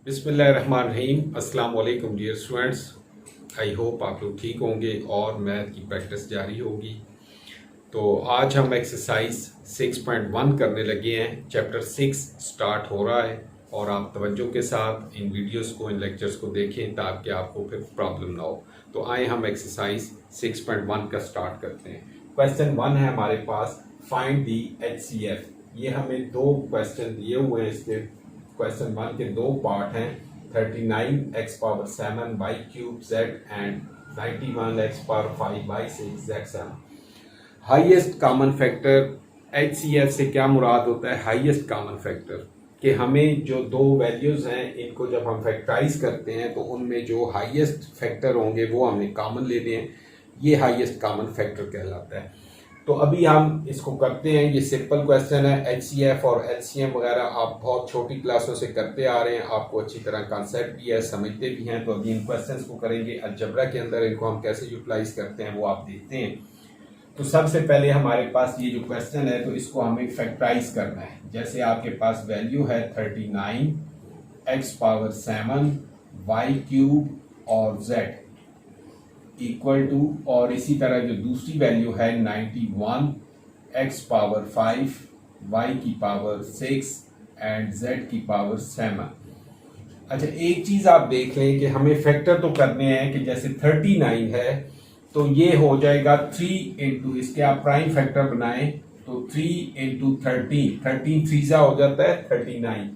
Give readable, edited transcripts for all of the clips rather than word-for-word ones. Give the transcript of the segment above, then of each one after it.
बिस्मिल्लाहिर्रहमानिर्रहीम। अस्सलाम वालेकुम डियर स्टूडेंट्स। आई होप आप लोग ठीक होंगे और मैथ की प्रैक्टिस जारी होगी। तो आज हम एक्सरसाइज 6.1 करने लगे हैं। चैप्टर 6 स्टार्ट हो रहा है और आप तवज्जो के साथ इन वीडियोस को, इन लेक्चर्स को देखें ताकि आपको फिर प्रॉब्लम ना हो। तो आए हम एक्सरसाइज 6.1 का स्टार्ट करते हैं। क्वेश्चन 1 है हमारे पास, फाइंड दी HCF। ये हमें दो क्वेश्चन दिए हुए हैं। इसके क्वेश्चन 1 के दो पार्ट हैं, 39x⁻7 y³ z and 91x⁻5 y6 z7। Highest common factor, HCF से क्या मुराद होता है? हाईएस्ट कॉमन फैक्टर कि हमें जो दो वैल्यूज हैं इनको जब हम फैक्टराइज करते हैं तो उनमें जो हाईएस्ट फैक्टर होंगे वो हमें कॉमन लेने हैं। ये हाईएस्ट कॉमन फैक्टर कहलाता है। तो अभी हम इसको करते हैं। ये सिंपल क्वेश्चन है। HCF और LCM वगैरह आप बहुत छोटी क्लासों से करते आ रहे हैं, आपको अच्छी तरह कॉन्सेप्ट भी है, समझते भी हैं। तो अभी इन क्वेश्चंस को करेंगे। अलजबरा के अंदर इनको हम कैसे यूटिलाइज करते हैं वो आप देखते हैं। तो सबसे पहले हमारे पास ये जो क्वेश्चन है तो इसको हमें फैक्टराइज करना है। जैसे आपके पास वैल्यू है 39x⁻7 y³ और z इक्वल टू, और इसी तरह जो दूसरी वैल्यू है 91x�5 y6 एंड z7। अच्छा, एक चीज आप देख लें कि हमें फैक्टर तो करने हैं कि जैसे 39 है तो ये हो जाएगा 3 इंटू, इसके आप प्राइम फैक्टर बनाएं तो 3 इंटू 13 थ्रीजा हो जाता है 39।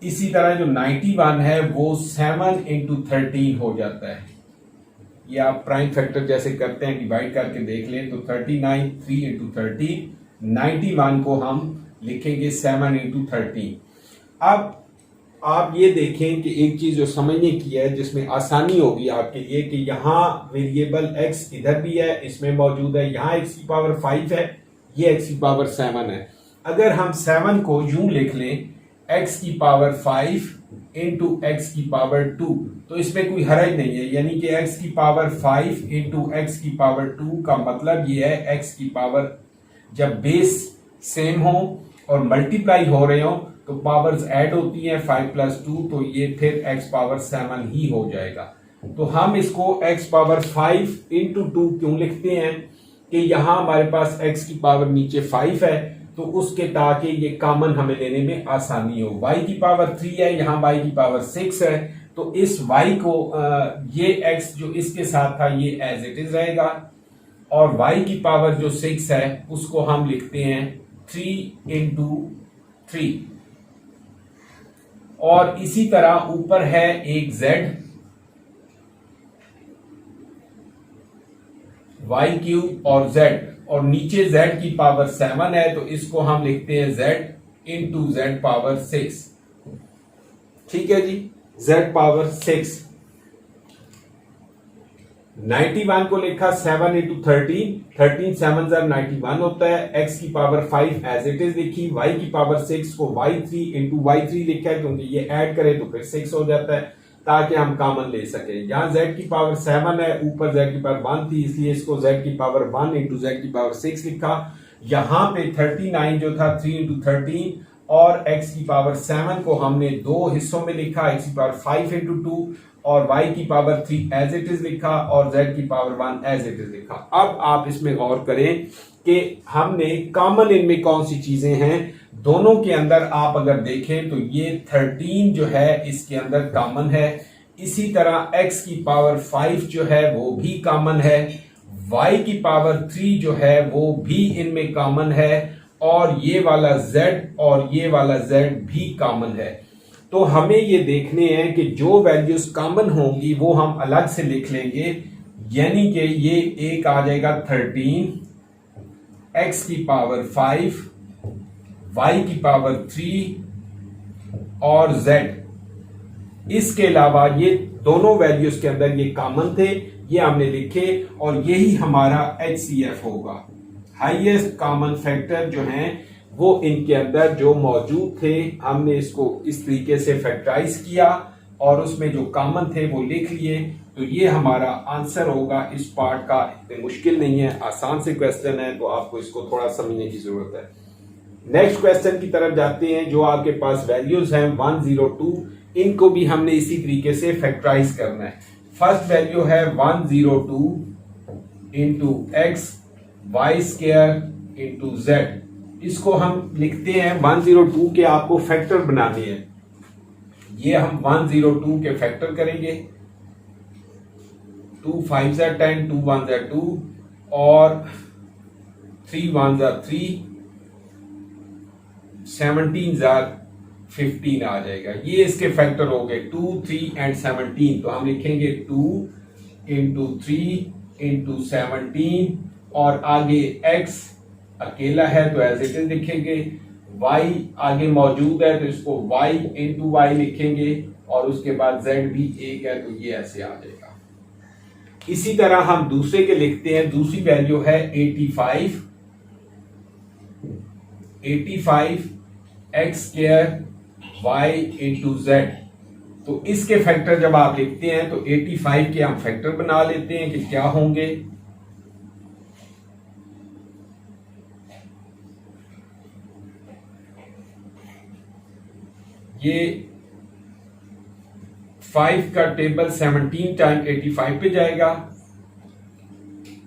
इसी तरह जो 91 है वो 7 इंटू 13 हो जाता है। ये आप प्राइम फैक्टर जैसे करते हैं डिवाइड करके देख लें तो 39 3 इंटू 13, 91 को हम लिखेंगे 7 इंटू 13। अब आप ये देखें कि एक चीज जो समझने की है जिसमें आसानी होगी आपके लिए कि यहाँ वेरिएबल x इधर भी है, इसमें मौजूद है, यहाँ x⁻5 है, ये x⁻7 है। अगर हम 7 को यूं लिख लें x⁻5 इंटू x⁻2 तो इसमें कोई हर्ज नहीं है। यानी कि x⁻5 इंटू x⁻2 का मतलब ये है जब बेस सेम हो और मल्टीप्लाई हो रहे हो तो पावर्स ऐड होती हैं 5 + 2, तो ये फिर x⁻7 ही हो जाएगा। तो हम इसको x⁻5 इंटू 2 क्यों लिखते हैं कि यहां हमारे पास x की पावर नीचे 5 है तो उसके ताकि ये कॉमन हमें लेने में आसानी हो। y3 है, यहाँ y6 है, तो इस y को ये x जो इसके साथ था ये एज इट इज रहेगा, और y जो 6 है उसको हम लिखते हैं 3 इंटू 3। और इसी तरह ऊपर है एक z, y³ और z, और नीचे z की पावर 7 है तो इसको हम लिखते हैं z इंटू z6। ठीक है जी, z6। 91 को लिखा 7 इंटू 13 7 91 होता है। x⁻5 एज इट इज लिखी, y6 को y3 इंटू y3 लिखा है क्योंकि ये ऐड करें तो फिर 6 हो जाता है ताकि हम कॉमन ले सके। यहाँ z⁻7 है, ऊपर z⁻1 थी इसलिए इसको z⁻1 इंटू z⁻6 लिखा। यहाँ पे 39 जो था 3 इंटू 13 और x⁻7 को हमने दो हिस्सों में लिखा, x⁻5 इंटू 2 और y3 एज इट इज लिखा और z⁻1 एज इट इज लिखा। अब आप इसमें गौर करें कि हमने कॉमन इनमें कौन सी चीजें हैं। दोनों के अंदर आप अगर देखें तो ये 13 जो है इसके अंदर कॉमन है, इसी तरह x⁻5 जो है वो भी कॉमन है, y3 जो है वो भी इनमें कॉमन है, और ये वाला z और ये वाला z भी कॉमन है। तो हमें ये देखने हैं कि जो वैल्यूज कॉमन होंगी वो हम अलग से लिख लेंगे। यानी कि ये एक आ जाएगा 13 x⁻5 y3 और z। इसके अलावा ये दोनों वैल्यूज के अंदर ये कॉमन थे, ये हमने लिखे, और यही हमारा HCF होगा। हाईएस्ट कॉमन फैक्टर जो हैं वो इनके अंदर जो मौजूद थे हमने इसको इस तरीके से फैक्टराइज किया और उसमें जो कॉमन थे वो लिख लिए। तो ये हमारा आंसर होगा इस पार्ट का। इतने मुश्किल नहीं है, आसान से क्वेश्चन है, तो आपको इसको थोड़ा समझने की जरूरत है। नेक्स्ट क्वेश्चन की तरफ जाते हैं। जो आपके पास वैल्यूज हैं 102, इनको भी हमने इसी तरीके से फैक्टराइज करना है। फर्स्ट वैल्यू है 102 into x y square into z. इसको हम लिखते हैं 102 के आपको फैक्टर बनाने हैं। ये हम 102 के फैक्टर करेंगे। 2 5 ज़ा 10, 2 1 ज़ा 2 और 3 1 ज़ा 3, 17 ज़ा 15 आ जाएगा। ये इसके फैक्टर हो गए 2, 3 एंड 17। तो हम लिखेंगे 2 इंटू 3 इंटू 17 और आगे x अकेला है तो एज इट इज लिखेंगे। y आगे मौजूद है तो इसको y इंटू वाई लिखेंगे और उसके बाद z भी एक है तो ये ऐसे आ जाएगा। इसी तरह हम दूसरे के लिखते हैं। दूसरी वैल्यू है 85 x square y into z. तो इसके फैक्टर जब आप लिखते हैं तो 85 के हम फैक्टर बना लेते हैं कि क्या होंगे। ये 5 का टेबल 17 टाइम 85 पे जाएगा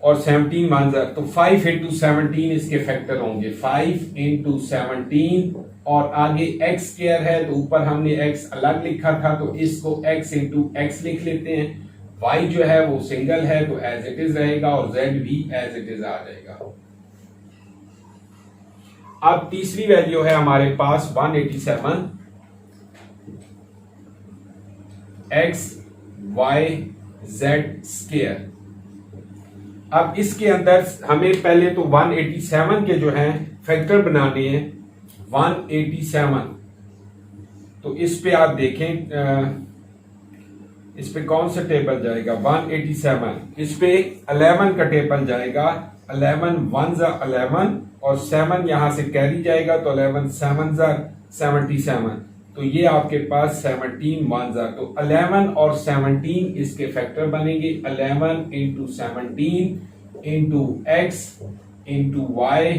और 17 1 तो 5 इंटू 17 इसके फैक्टर होंगे। 5 इंटू 17 और आगे एक्स स्क्वायर है तो ऊपर हमने एक्स अलग लिखा था तो इसको एक्स इंटू एक्स लिख लेते हैं। वाई जो है वो सिंगल है तो एज इट इज रहेगा और जेड भी एज इट इज आ जाएगा। अब तीसरी वैल्यू है हमारे पास 187 एक्स वाई जेड स्क्वायर। अब इसके अंदर हमें पहले तो 187 के जो हैं फैक्टर बनाने हैं। 187 तो इस पे आप देखें इस पे कौन सा टेबल जाएगा। 187 इस पे 11 का टेबल जाएगा। 11 1 ज़ा 11 और 7 यहां से कैरी जाएगा तो 11 7 ज़ा 77। तो ये आपके पास 17 1 ज़ा तो 11 और 17 इसके फैक्टर बनेंगे। 11 into 17 into x into y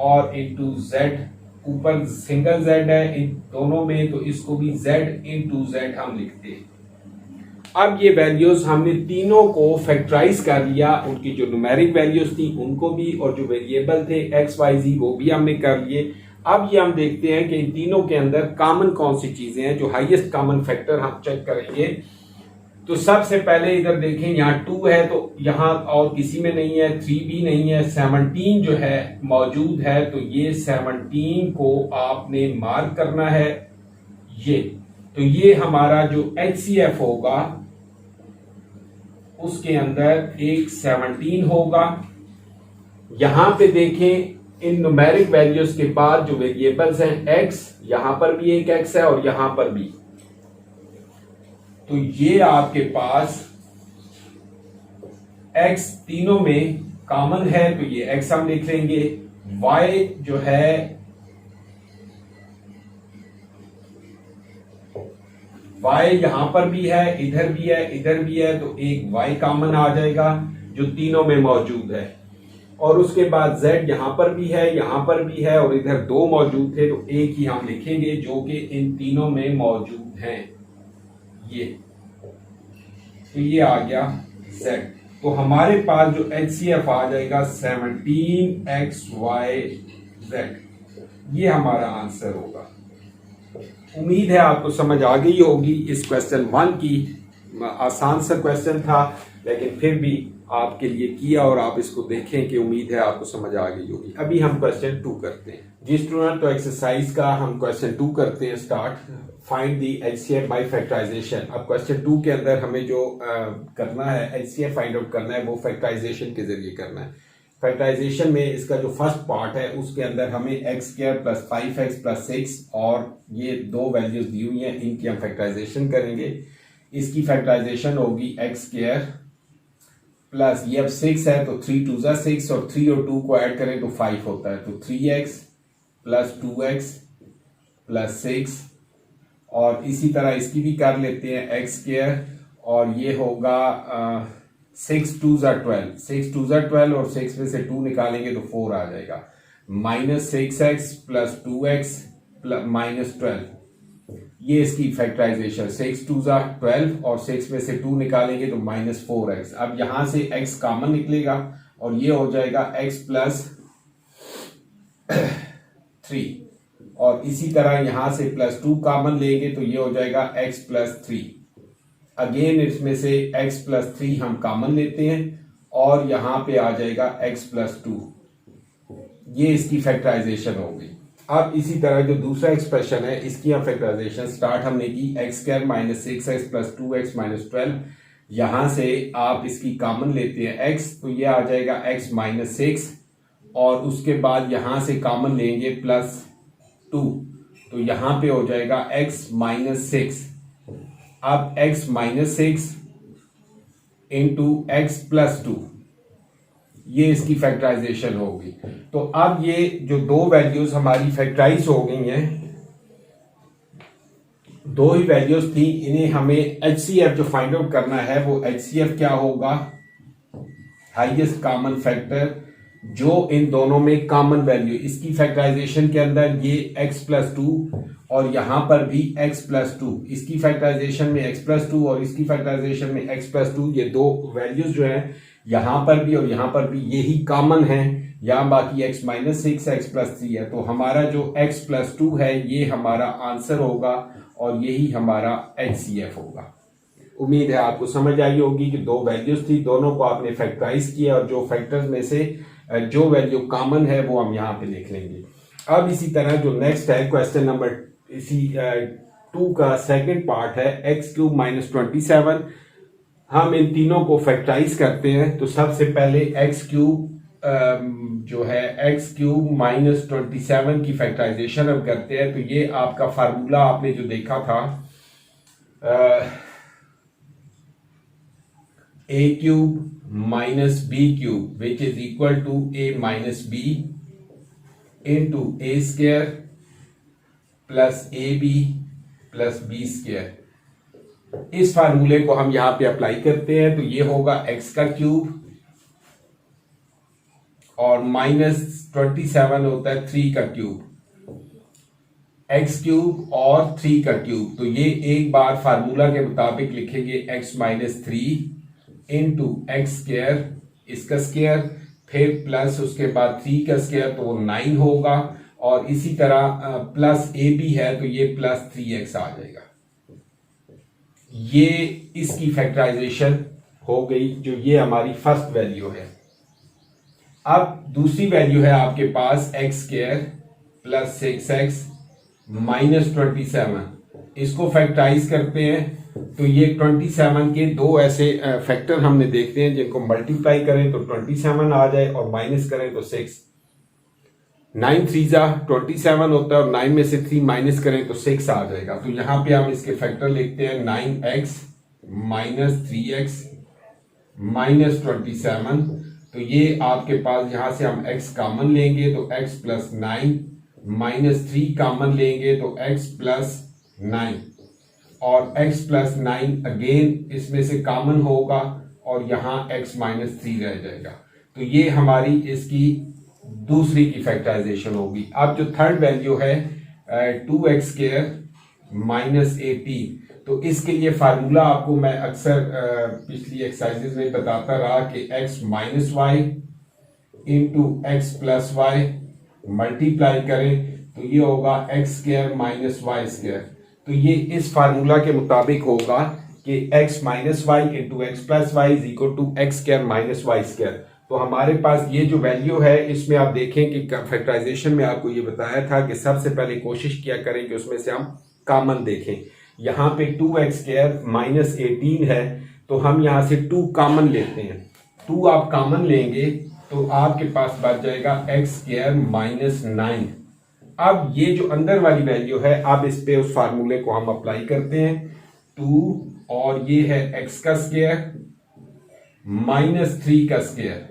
और इंटू जेड। ऊपर सिंगल जेड है इन दोनों में तो इसको भी जेड इंटू जेड हम लिखते हैं। अब ये वैल्यूज हमने तीनों को फैक्टराइज कर लिया। उनकी जो न्यूमेरिक वैल्यूज थी उनको भी और जो वेरिएबल थे एक्स वाई जी वो भी हमने कर लिए। अब ये हम देखते हैं कि इन तीनों के अंदर कॉमन कौन सी चीजें हैं। जो हाईएस्ट कॉमन फैक्टर हम चेक करेंगे। तो सबसे पहले इधर देखें यहाँ 2 है तो यहाँ और किसी में नहीं है। 3 भी नहीं है। 17 जो है मौजूद है तो ये 17 को आपने मार्क करना है। ये तो ये हमारा जो HCF होगा उसके अंदर एक 17 होगा। यहां पे देखें इन न्यूमेरिक वैल्यूज के बाद जो वेरिएबल्स हैं x, यहां पर भी एक x है और यहां पर भी। तो ये आपके पास x तीनों में कॉमन है तो ये x हम लिख लेंगे। y जो है y यहां पर भी है, इधर भी है, इधर भी है तो एक y कॉमन आ जाएगा जो तीनों में मौजूद है। और उसके बाद z यहां पर भी है, यहां पर भी है और इधर 2 मौजूद थे तो एक ही हम लिखेंगे जो कि इन तीनों में मौजूद हैं। ये तो ये आ गया z। तो हमारे पास जो HCF आ जाएगा 17xyz। ये हमारा आंसर होगा। उम्मीद है आपको समझ आ गई होगी। इस क्वेश्चन 1 की आसान सा क्वेश्चन था लेकिन फिर भी आपके लिए किया और आप इसको देखें कि उम्मीद है आपको समझ आ गई होगी। अभी हम क्वेश्चन 2 करते हैं जी स्टूडेंट। तो एक्सरसाइज का हम क्वेश्चन 2 करते हैं start. Find the HCF by factorization. अब क्वेश्चन 2 के अंदर हमें जो करना है HCF फाइंड आउट करना है वो फैक्टराइजेशन के जरिए करना है। फैक्टराइजेशन में इसका जो फर्स्ट पार्ट है उसके अंदर हमें x square plus 5x plus 6 और ये 2 वैल्यूज दी हुई हैं, इनकी हम फैक्टराइजेशन करेंगे। इसकी फैक्टराइजेशन होगी एक्स स्क्वायर प्लस ये अब 6 है तो 3 2 ज़ा 6 और 3 और 2 को ऐड करें तो 5 होता है। तो 3x प्लस 2x प्लस 6 और इसी तरह इसकी भी कर लेते हैं एक्स स्क्वायर और ये होगा 6 2 ज़ा 12, 6 2 ज़ा 12 और 6 में से 2 निकालेंगे तो 4 आ जाएगा। -6x प्लस 2x -12, ये इसकी फैक्टराइजेशन 6 2 12 और 6 में से 2 निकालेंगे तो -4x। अब यहां से x कॉमन निकलेगा और ये हो जाएगा x प्लस 3 और इसी तरह यहां से +2 कॉमन लेंगे तो ये हो जाएगा x प्लस 3। अगेन इसमें से x प्लस 3 हम कॉमन लेते हैं और यहां पे आ जाएगा x प्लस 2। ये इसकी फैक्टराइजेशन होगी। अब इसी तरह जो दूसरा एक्सप्रेशन है इसकी हम फैक्टराइजेशन स्टार्ट हमने की x² -6x प्लस 2x -12। यहां से आप इसकी कॉमन लेते हैं x तो ये आ जाएगा x -6 और उसके बाद यहां से कॉमन लेंगे +2 तो यहां पे हो जाएगा x -6। अब x -6 इंटू x प्लस 2, ये इसकी फैक्टराइजेशन होगी। तो अब ये जो दो वैल्यूज हमारी फैक्टराइज हो गई हैं, दो ही वैल्यूज थी, इन्हें हमें HCF जो फाइंड आउट करना है वो HCF क्या होगा, हाईएस्ट कॉमन फैक्टर जो इन दोनों में कॉमन वैल्यू। इसकी फैक्टराइजेशन के अंदर ये x प्लस 2 और यहां पर भी x प्लस 2, इसकी फैक्टराइजेशन में x प्लस 2 और इसकी फैक्टराइजेशन में x प्लस 2, ये दो वैल्यूज जो है यहां पर भी और यहां पर भी यही कॉमन है। यहां बाकी x -6 x प्लस 3 है तो हमारा जो x प्लस 2 है ये हमारा आंसर होगा और यही हमारा HCF होगा। उम्मीद है आपको समझ आई होगी कि दो वैल्यूज थी, दोनों को आपने फैक्टराइज किया और जो फैक्टर्स में से जो वैल्यू कॉमन है वो हम यहाँ पे लिख लेंगे। अब इसी तरह जो नेक्स्ट है क्वेश्चन नंबर इसी 2 का सेकंड पार्ट है x³ -27। हम इन तीनों को फैक्टराइज करते हैं तो सबसे पहले x³ जो है x³ -27 की फैक्टराइजेशन हम करते हैं। तो ये आपका फार्मूला आपने जो देखा था a³ -b³ which is equal to a minus b into a² plus ab plus b²। इस फार्मूले को हम यहां पे अप्लाई करते हैं तो ये होगा x³ और -27 होता है 3³ x³ और 3³ तो ये एक बार फार्मूला के मुताबिक लिखेंगे x -3 इंटू x², इसका स्क्वायर, फिर प्लस उसके बाद 3 का स्क्वायर तो वो 9 होगा और इसी तरह प्लस ab है तो ये प्लस 3x आ जाएगा। ये इसकी फैक्टराइजेशन हो गई जो ये हमारी फर्स्ट वैल्यू है। अब दूसरी वैल्यू है आपके पास x² प्लस 6x -27। इसको फैक्टराइज करते हैं तो ये 27 के दो ऐसे फैक्टर हमने देखते हैं जिनको मल्टीप्लाई करें तो 27 आ जाए और माइनस करें तो 6। 9 3 27 होता है और 9 में से 3 माइनस करें तो 6 आ जाएगा। तो यहां पे हम इसके फैक्टर लिखते हैं 9x -3x -27। तो ये आपके पास यहां से हम x कॉमन लेंगे तो x प्लस 9 -3 कॉमन लेंगे तो x प्लस 9 और x प्लस 9 अगेन इसमें से कॉमन होगा और यहां x -3 रह जाएगा। तो ये हमारी इसकी दूसरी की फैक्टराइजेशन होगी। अब जो थर्ड वैल्यू है 2x² -18 तो इसके लिए फार्मूला आपको मैं अक्सर पिछली एक्सरसाइजेज में बताता रहा कि x -y into x plus y multiply करें तो ये होगा x² -y²। तो ये इस फार्मूला के मुताबिक होगा कि x -y into x plus y is equal to x² -y²। तो हमारे पास ये जो वैल्यू है इसमें आप देखें कि फैक्टराइजेशन में आपको ये बताया था कि सबसे पहले कोशिश किया करें कि उसमें से हम कॉमन देखें। यहाँ पे 2x² -18 है तो हम यहाँ से 2 कॉमन लेते हैं। 2 आप कॉमन लेंगे तो आपके पास बच जाएगा x² -9। अब ये जो अंदर वाली वैल्यू है अब इस पे उस फार्मूले को हम अप्लाई करते हैं 2 और ये है x का स्क्वायर -3 का स्क्वायर।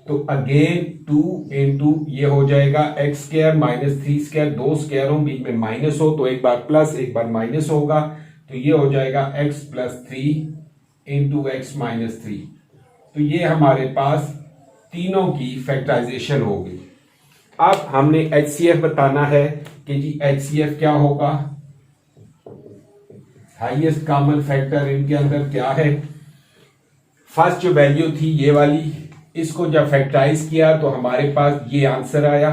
तो अगेन 2 इंटू ये हो जाएगा x² -3²। दो स्क्वायरों बीच में माइनस हो तो एक बार प्लस एक बार माइनस होगा तो ये हो जाएगा x प्लस 3 इंटू x -3। तो ये हमारे पास तीनों की फैक्टराइजेशन होगी। अब हमने HCF बताना है कि जी HCF क्या होगा, हाईएस्ट कॉमन फैक्टर इनके अंदर क्या है। फर्स्ट जो वैल्यू थी ये वाली, इसको जब फैक्टराइज किया तो हमारे पास ये आंसर आया।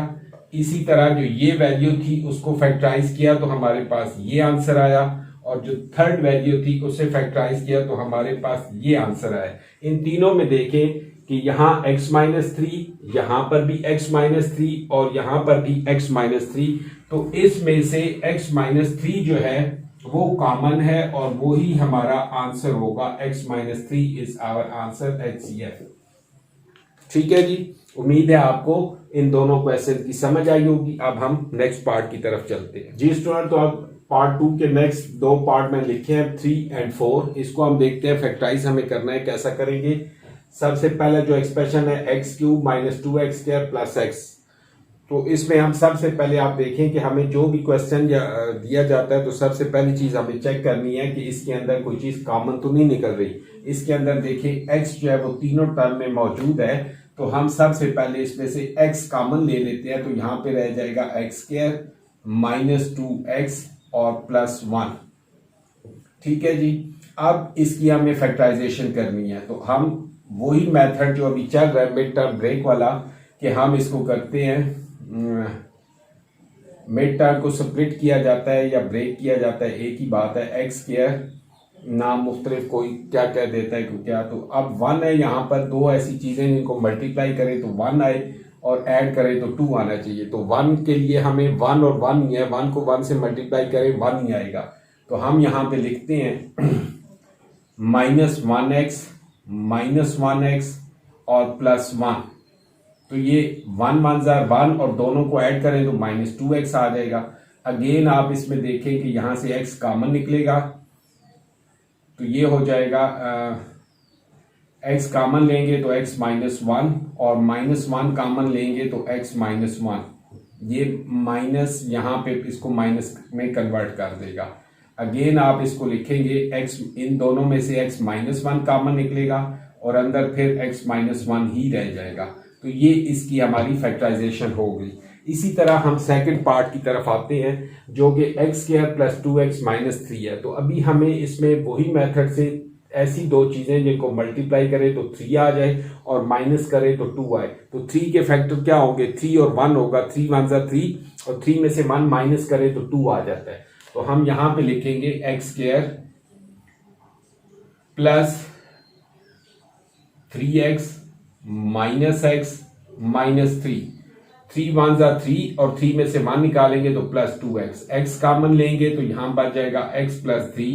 इसी तरह जो ये वैल्यू थी उसको फैक्टराइज किया तो हमारे पास ये आंसर आया, और जो थर्ड वैल्यू थी उसे फैक्टराइज किया तो हमारे पास ये आंसर आया। इन तीनों में देखें कि यहाँ x-3, यहां पर भी x-3 और यहां पर भी x-3, तो इसमें से x-3 जो है वो कॉमन है और वो ही हमारा आंसर होगा। x-3 is our answer HCF। ठीक है जी, उम्मीद है आपको इन दोनों क्वेश्चन की समझ आई होगी। अब हम नेक्स्ट पार्ट की तरफ चलते हैं जी स्टूडेंट। तो अब पार्ट 2 के नेक्स्ट दो पार्ट में लिखे हैं 3 और 4, इसको हम देखते हैं। फैक्टराइज हमें करना है, कैसा करेंगे। सबसे पहले जो एक्सप्रेशन है x³ - 2x² + x, तो इसमें हम सबसे पहले आप देखें कि हमें जो भी क्वेश्चन दिया जाता है तो सबसे पहली चीज हमें चेक करनी है कि इसके अंदर कोई चीज कॉमन तो नहीं निकल रही। इसके अंदर देखिए x जो है वो तीनों टर्म में मौजूद है, तो हम सबसे पहले इसमें से x कॉमन ले लेते हैं। तो यहाँ पे रह जाएगा x² - 2x और +1। ठीक है जी, अब इसकी हमें फैक्टराइजेशन करनी है, तो हम वही मेथड जो अभी चल रहा है मिड टर्म ब्रेक वाला, कि हम इसको करते हैं, मिड टर्म को स्प्लिट किया जाता है या ब्रेक किया जाता है, एक ही बात है। x² नाम मुख्तलिफ कोई क्या कह देता है क्या। तो अब 1 है, यहाँ पर दो ऐसी चीजें जिनको मल्टीप्लाई करें तो 1 आए और ऐड करें तो 2 आना चाहिए। तो 1 के लिए हमें 1 और 1 ही है, 1 को 1 से मल्टीप्लाई करें 1 ही आएगा। तो हम यहाँ पे लिखते हैं -1x -1x और +1। तो ये 1 1 जार 1 और दोनों को ऐड करें तो -2x आ जाएगा। अगेन आप इसमें देखें कि यहां से x कॉमन निकलेगा, तो ये हो जाएगा x कॉमन लेंगे तो x -1 और -1 कॉमन लेंगे तो x -1। ये माइनस यहाँ पे इसको माइनस में कन्वर्ट कर देगा। अगेन आप इसको लिखेंगे x, इन दोनों में से x -1 कॉमन निकलेगा और अंदर फिर x -1 ही रह जाएगा। तो ये इसकी हमारी फैक्टराइजेशन हो गई। इसी तरह हम सेकंड पार्ट की तरफ आते हैं जो कि x² + 2x - 3 है। तो अभी हमें इसमें वही मेथड से ऐसी दो चीजें जिनको मल्टीप्लाई करें तो 3 आ जाए और माइनस करें तो 2 आए। तो 3 के फैक्टर क्या होंगे, 3 और 1 होगा, 3 1 = 3 और 3 में से 1 माइनस करें तो 2 आ जाता है। तो हम यहां पे लिखेंगे x² + 3x - x - 3। 3 1 = 3 और 3 में से 1 निकालेंगे तो +2x। x कॉमन लेंगे तो यहां बच जाएगा x + 3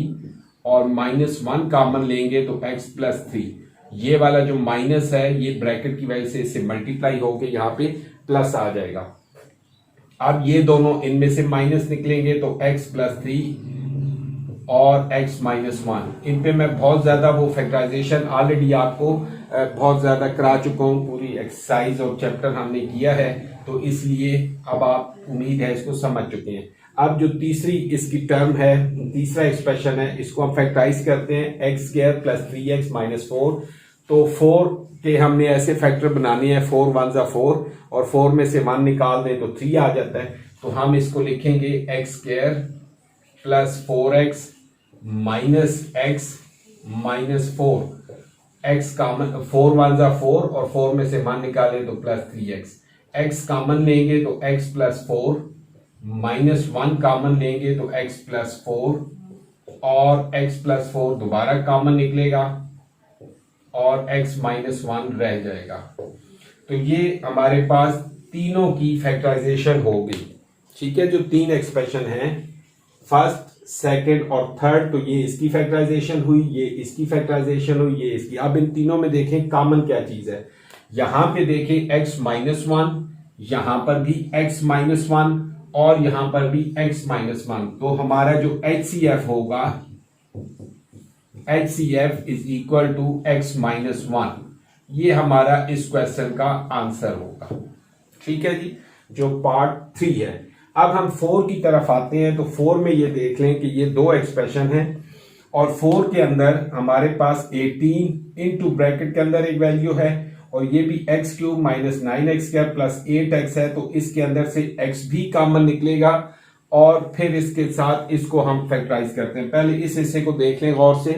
और -1 कॉमन लेंगे तो x + 3। ये वाला जो माइनस है ये ब्रैकेट की वजह से इससे मल्टीप्लाई होके यहाँ पे प्लस आ जाएगा। अब ये दोनों इनमें से माइनस निकलेंगे तो x + 3 और x -1। इन पे मैं बहुत ज्यादा वो फैक्टराइजेशन ऑलरेडी आपको बहुत ज्यादा करा चुका हूँ, पूरी एक्सरसाइज और चैप्टर हमने किया है, तो इसलिए अब आप उम्मीद है इसको समझ चुके हैं। अब जो तीसरी इसकी टर्म है, तीसरा एक्सप्रेशन है, इसको हम फैक्टराइज करते हैं x² + 3x - 4। तो 4 के हमने ऐसे फैक्टर बनाने हैं, 4 1 = 4 और 4 में से 1 निकाल दें तो 3 आ जाता है। तो हम इसको लिखेंगे x² + 4x - x - 4। x common, 4 1 = 4 और 4 में से 1 निकालें तो +3x। x कॉमन लेंगे तो x + 4 -1 कॉमन लेंगे तो x + 4 और x + 4 दोबारा कॉमन निकलेगा और x -1 रह जाएगा। तो ये हमारे पास तीनों की फैक्टराइजेशन हो गई। ठीक है, जो 3 एक्सप्रेशन हैं, फर्स्ट सेकंड और थर्ड, तो ये इसकी फैक्टराइजेशन हुई, ये इसकी फैक्टराइजेशन हुई, ये इसकी। अब इन तीनों में देखें कॉमन क्या चीज है। यहां पे देखें x -1, यहां पर भी x -1 और यहां पर भी x -1। तो हमारा जो HCF होगा, HCF = x -1। ये हमारा इस क्वेश्चन का आंसर होगा। ठीक है जी, जो पार्ट 3 है। अब हम 4 की तरफ आते हैं। तो 4 में ये देख लें कि ये दो एक्सप्रेशन हैं और 4 के अंदर हमारे पास 18 इनटू ब्रैकेट के अंदर एक वैल्यू है और ये भी x cube minus 9x² plus 8x है, तो इसके अंदर से x भी कॉमन निकलेगा और फिर इसके साथ इसको हम फैक्टराइज करते हैं। पहले इस हिस्से को देख लें गौर से।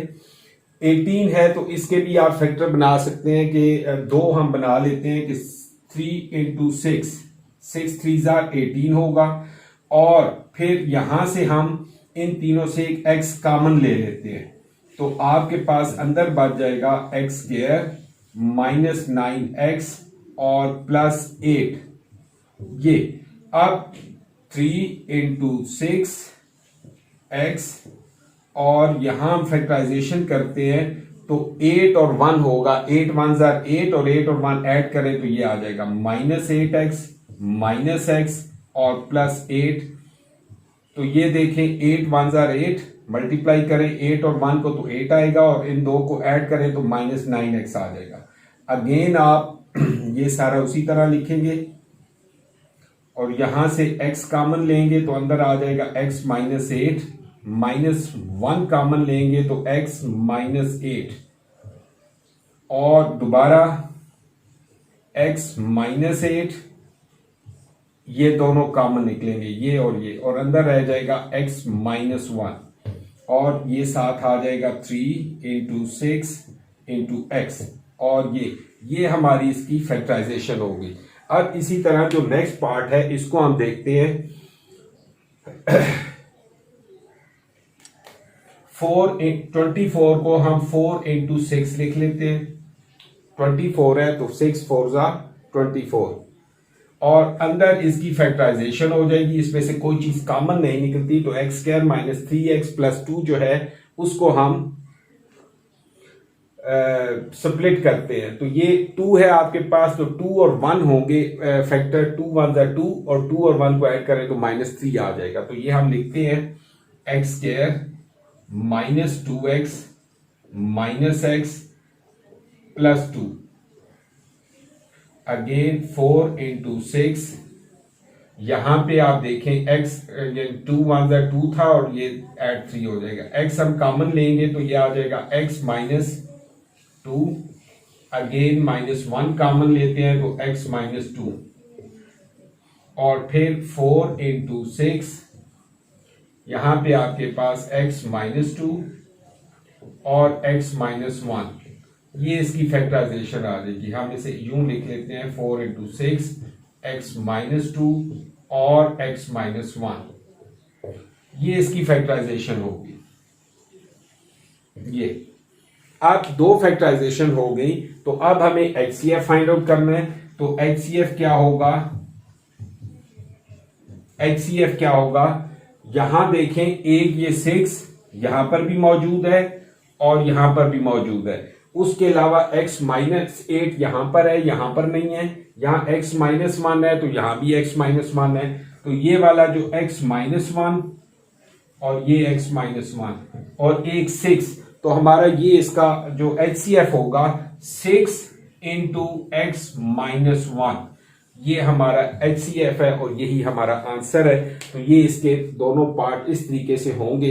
18 है तो इसके भी आप फैक्टर बना सकते हैं कि दो हम बना लेते हैं कि 3 इंटू 6, 6 3 18 होगा और फिर यहां से हम इन तीनों से एक x कॉमन ले लेते हैं, तो आपके पास अंदर बच जाएगा x² माइनस 9x और प्लस 8। ये अब 3 इंटू 6x और यहां हम फैक्टराइजेशन करते हैं तो 8 और 1 होगा, 8 1 8 और 8 और 1 ऐड करें तो ये आ जाएगा माइनस 8x माइनस x और प्लस 8। तो ये देखें 8 1 8 मल्टीप्लाई करें 8 और 1 को तो 8 आएगा और इन दो को ऐड करें तो माइनस 9x आ जाएगा। अगेन आप ये सारा उसी तरह लिखेंगे और यहां से x कॉमन लेंगे तो अंदर आ जाएगा x माइनस 8 माइनस 1 कॉमन लेंगे तो x माइनस 8 और दोबारा x माइनस 8, ये दोनों कॉमन निकलेंगे ये और अंदर रह जाएगा x माइनस 1 और ये साथ आ जाएगा 3 इंटू 6 इंटू x और ये हमारी इसकी फैक्टराइजेशन होगी। अब इसी तरह जो नेक्स्ट पार्ट है इसको हम देखते हैं। 24 को हम 4 इंटू 6 लिख लेते हैं। 24 है तो 6 4 24 और अंदर इसकी फैक्टराइजेशन हो जाएगी, इसमें से कोई चीज कॉमन नहीं निकलती तो x² माइनस 3x प्लस 2 जो है उसको हम स्प्लिट करते हैं। तो ये 2 है आपके पास तो 2 और 1 होंगे फैक्टर, 2 1 2 और 2 और 1 को ऐड करें तो माइनस 3 आ जाएगा। तो ये हम लिखते हैं x² minus 2x minus x plus 2 again 4 into 6। यहां पे आप देखें x 2 1 2 था और ये ऐड 3 हो जाएगा। x हम कॉमन लेंगे तो ये आ जाएगा x minus 2 again minus 1 common लेते हैं तो x माइनस 2 और फिर 4 इंटू 6। यहां पे आपके पास x माइनस 2 और x माइनस 1, ये इसकी फैक्टराइजेशन आ जाएगी। हम इसे यूं लिख लेते हैं 4 इंटू 6 x माइनस 2 और x माइनस 1, ये इसकी फैक्टराइजेशन होगी। ये अब दो फैक्टराइजेशन हो गई तो अब हमें HCF फाइंड आउट करना है। तो HCF क्या होगा, HCF क्या होगा, यहां देखें एक ये 6 यहां पर भी मौजूद है और यहां पर भी मौजूद है, उसके अलावा x माइनस 8 यहां पर है, यहां पर नहीं है। यहां x माइनस 1 है तो यहां भी x माइनस 1 है। तो ये वाला जो x माइनस 1 और ये x माइनस 1 और एक 6, तो हमारा ये इसका जो HCF होगा 6 इंटू x माइनस 1, ये हमारा HCF है और यही हमारा आंसर है। तो ये इसके दोनों पार्ट इस तरीके से होंगे,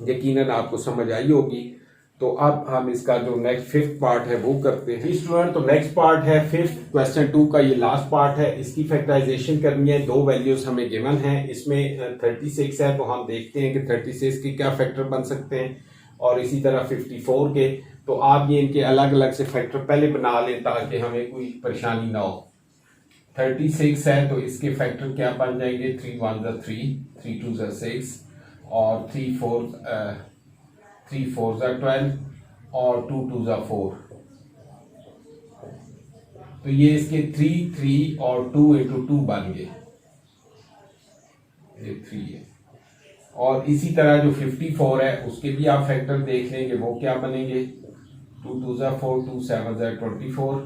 यकीनन आपको समझ आई होगी। तो अब हम इसका जो नेक्स्ट 5th पार्ट है वो करते हैं स्टूडेंट। तो नेक्स्ट पार्ट है 5th क्वेश्चन 2 का, ये लास्ट पार्ट है। इसकी फैक्टराइजेशन करनी है, दो वैल्यूज हमें गिवन है, इसमें 36 है तो हम देखते हैं कि 36 के क्या फैक्टर बन सकते हैं और इसी तरह 54 के। तो आप ये इनके अलग अलग से फैक्टर पहले बना लें ताकि हमें कोई परेशानी ना हो। 36 है तो इसके फैक्टर क्या बन जाएंगे, 3 1 3, 3 2 6 और 3 4 12 और 2 2 4। तो ये इसके 3 3 और 2 इंटू 2 बन गए, ये 3 है। और इसी तरह जो 54 है उसके भी आप फैक्टर देख लेंगे, वो क्या बनेंगे, 2 2 4, 2 7 24,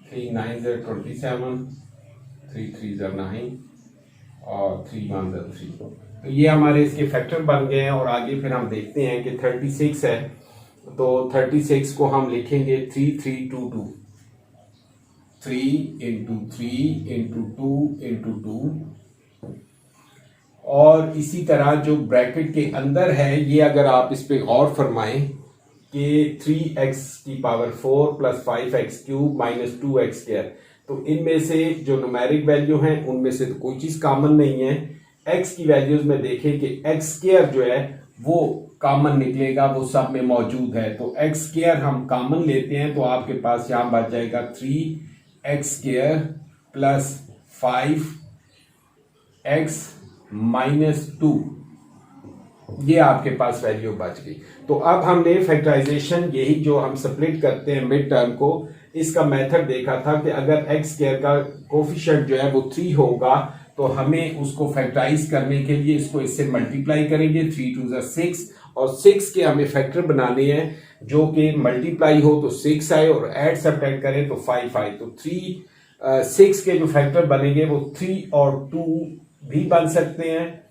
3 9 27, 3 3 9 और 3 1 3। तो ये हमारे इसके फैक्टर बन गए हैं। और आगे फिर हम देखते हैं कि 36 है तो 36 को हम लिखेंगे 3 3 2 2, 3 इंटू 3 इंटू 2 इंटू 2। और इसी तरह जो ब्रैकेट के अंदर है, ये अगर आप इस पे गौर फरमाएं कि 3x की power 4 plus 5x cube minus 2x square, तो इनमें से जो न्यूमेरिक वैल्यू हैं उनमें से तो कोई चीज कॉमन नहीं है। x की वैल्यूज में देखें कि x स्क्वायर जो है वो कॉमन निकलेगा, वो सब में मौजूद है, तो x स्क्वायर हम कॉमन लेते हैं तो आपके पास यहां बच जाएगा 3x square plus 5x minus 2, ये आपके पास वैल्यू बच गई। तो अब हमने फैक्टराइजेशन, यही जो हम स्प्लिट करते हैं मिड टर्म को, इसका मेथड देखा था कि अगर एक्स स्क्वायर का कोफिशिएंट जो है वो 3 होगा तो हमें उसको फैक्टराइज करने के लिए इसको इससे मल्टीप्लाई करेंगे, 3 2 ज़ा 6, और 6 के हमें फैक्टर बनाने हैं जो कि मल्टीप्लाई हो तो 6 आए और ऐड सब्ट्रैक्ट करें तो 5 आए। तो 6 के जो फैक्टर बनेंगे वो 3 और 2 भी बन सकते हैं,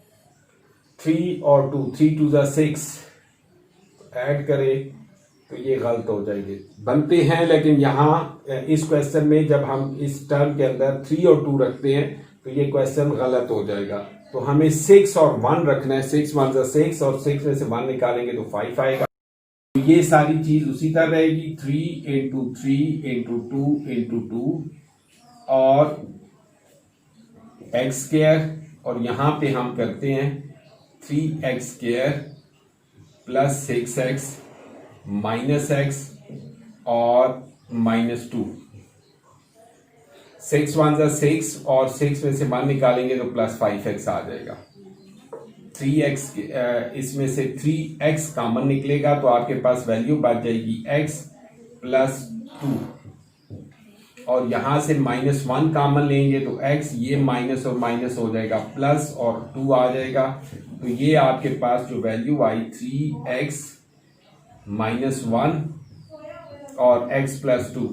3 और 2, 3 2 ज़ा 6 ऐड करें तो ये गलत हो जाएंगे, बनते हैं, लेकिन यहाँ इस क्वेश्चन में जब हम इस टर्म के अंदर 3 और 2 रखते हैं तो ये क्वेश्चन गलत हो जाएगा। तो हमें 6 और 1 रखना है, 6 1 ज़ा 6 और 6 में से 1 निकालेंगे तो 5 आएगा। तो ये सारी चीज उसी तरह रहेगी, 3 इंटू 3 इंटू 2 इंटू 2 और एक्स स्क्वायर, और यहां पे हम करते हैं 3x square plus 6x minus x और माइनस 2, 6 1 ज़ा 6 और 6 में से 1 निकालेंगे तो प्लस 5x आ जाएगा। 3x इसमें से 3x कॉमन निकलेगा तो आपके पास वैल्यू बच जाएगी x प्लस 2, और यहां से -1 कॉमन लेंगे तो x, ये माइनस और माइनस हो जाएगा प्लस और 2 आ जाएगा। तो ये आपके पास जो वैल्यू आई 3x माइनस 1 और x प्लस 2,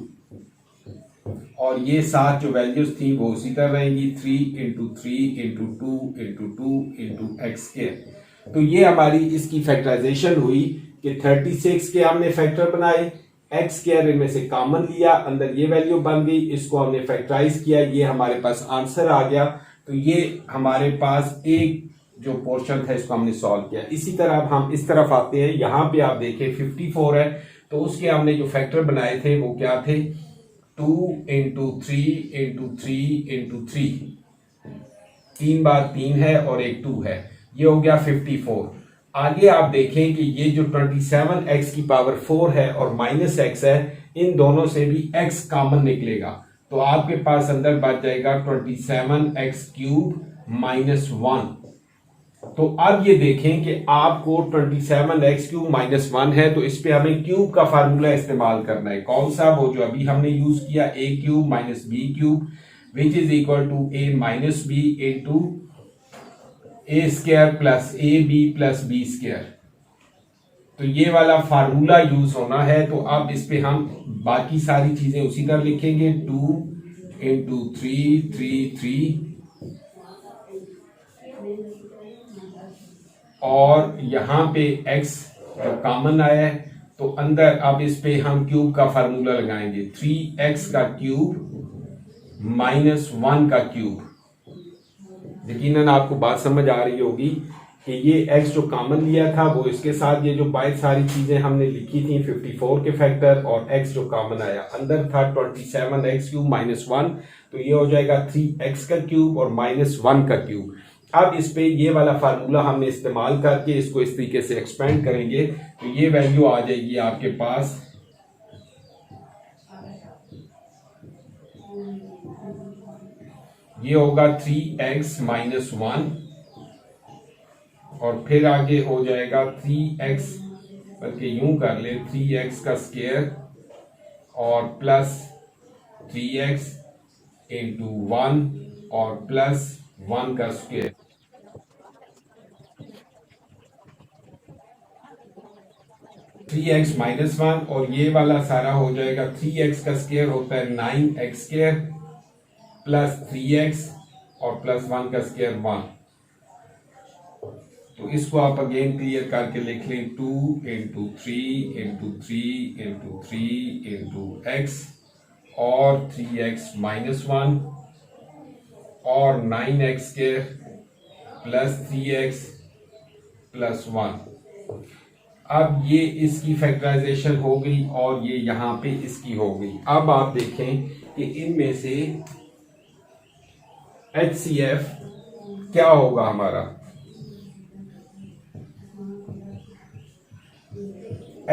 और ये सात जो वैल्यूज थी वो उसी तरह रहेंगी, 3 into 3 into 2 into 2 into x square. तो ये हमारी इसकी फैक्टराइजेशन हुई कि 36 के हमने फैक्टर बनाए, एक्स स्क्वायर इनमें से कॉमन लिया, अंदर ये वैल्यू बन गई, इसको हमने फैक्टराइज किया, ये हमारे पास आंसर आ गया। तो ये हमारे पास एक जो पोर्शन था इसको हमने सॉल्व किया। इसी तरह अब हम इस तरफ आते हैं, यहां पे आप देखें 54 है, तो उसके हमने जो फैक्टर बनाए थे वो क्या थे, 2 इंटू 3 इंटू 3 इंटू 3, 3 बार 3 है और एक 2 है, ये हो गया 54। आगे आप देखें कि ये जो 27x की पावर 4 है और माइनस x है, इन दोनों से भी x कॉमन निकलेगा, तो आपके पास अंदर बच जाएगा 27x क्यूब माइनस 1। तो अब ये देखें कि आपको 27x क्यूब माइनस 1 है, तो इस पे हमें क्यूब का फार्मूला इस्तेमाल करना है। कौन सा, वो जो अभी हमने यूज किया, a cube minus b cube which is equal to a minus b into a square plus a b plus b square. तो ये वाला फार्मूला यूज होना है। तो अब इस पे हम बाकी सारी चीजें उसी तरह लिखेंगे, 2 इंटू 3 3 3, और यहां पे x जो कॉमन आया है तो अंदर अब इस पे हम क्यूब का फार्मूला लगाएंगे, 3x का क्यूब माइनस 1 का क्यूब। यकीनन आपको बात समझ आ रही होगी कि ये x जो कॉमन लिया था वो इसके साथ ये जो बाकी सारी चीजें हमने लिखी थी 54 के फैक्टर, और x जो कॉमन आया अंदर था 27x क्यूब माइनस 1, तो ये हो जाएगा 3x का क्यूब और माइनस 1 का क्यूब। अब इस पे ये वाला फार्मूला हमने इस्तेमाल करके इसको इस तरीके से एक्सपेंड करेंगे तो ये वैल्यू आ जाएगी आपके पास, ये होगा 3x माइनस 1, और फिर आगे हो जाएगा 3x, बल्कि यूं कर ले 3x का स्क्वायर और प्लस 3x इंटू 1 और प्लस 1 का स्क्वायर। 3x माइनस 1 और ये वाला सारा हो जाएगा, 3x का स्क्वायर होता है 9x स्क्वायर प्लस 3x और प्लस 1 का स्क्वायर 1। तो इसको आप अगेन क्लियर करके लिख लें, 2 into 3 into 3 into 3 into x और 3x माइनस 1 और 9x square plus 3x plus 1। अब ये इसकी फैक्टराइजेशन हो गई और ये यहां पे इसकी हो गई। अब आप देखें कि इनमें से HCF क्या होगा हमारा।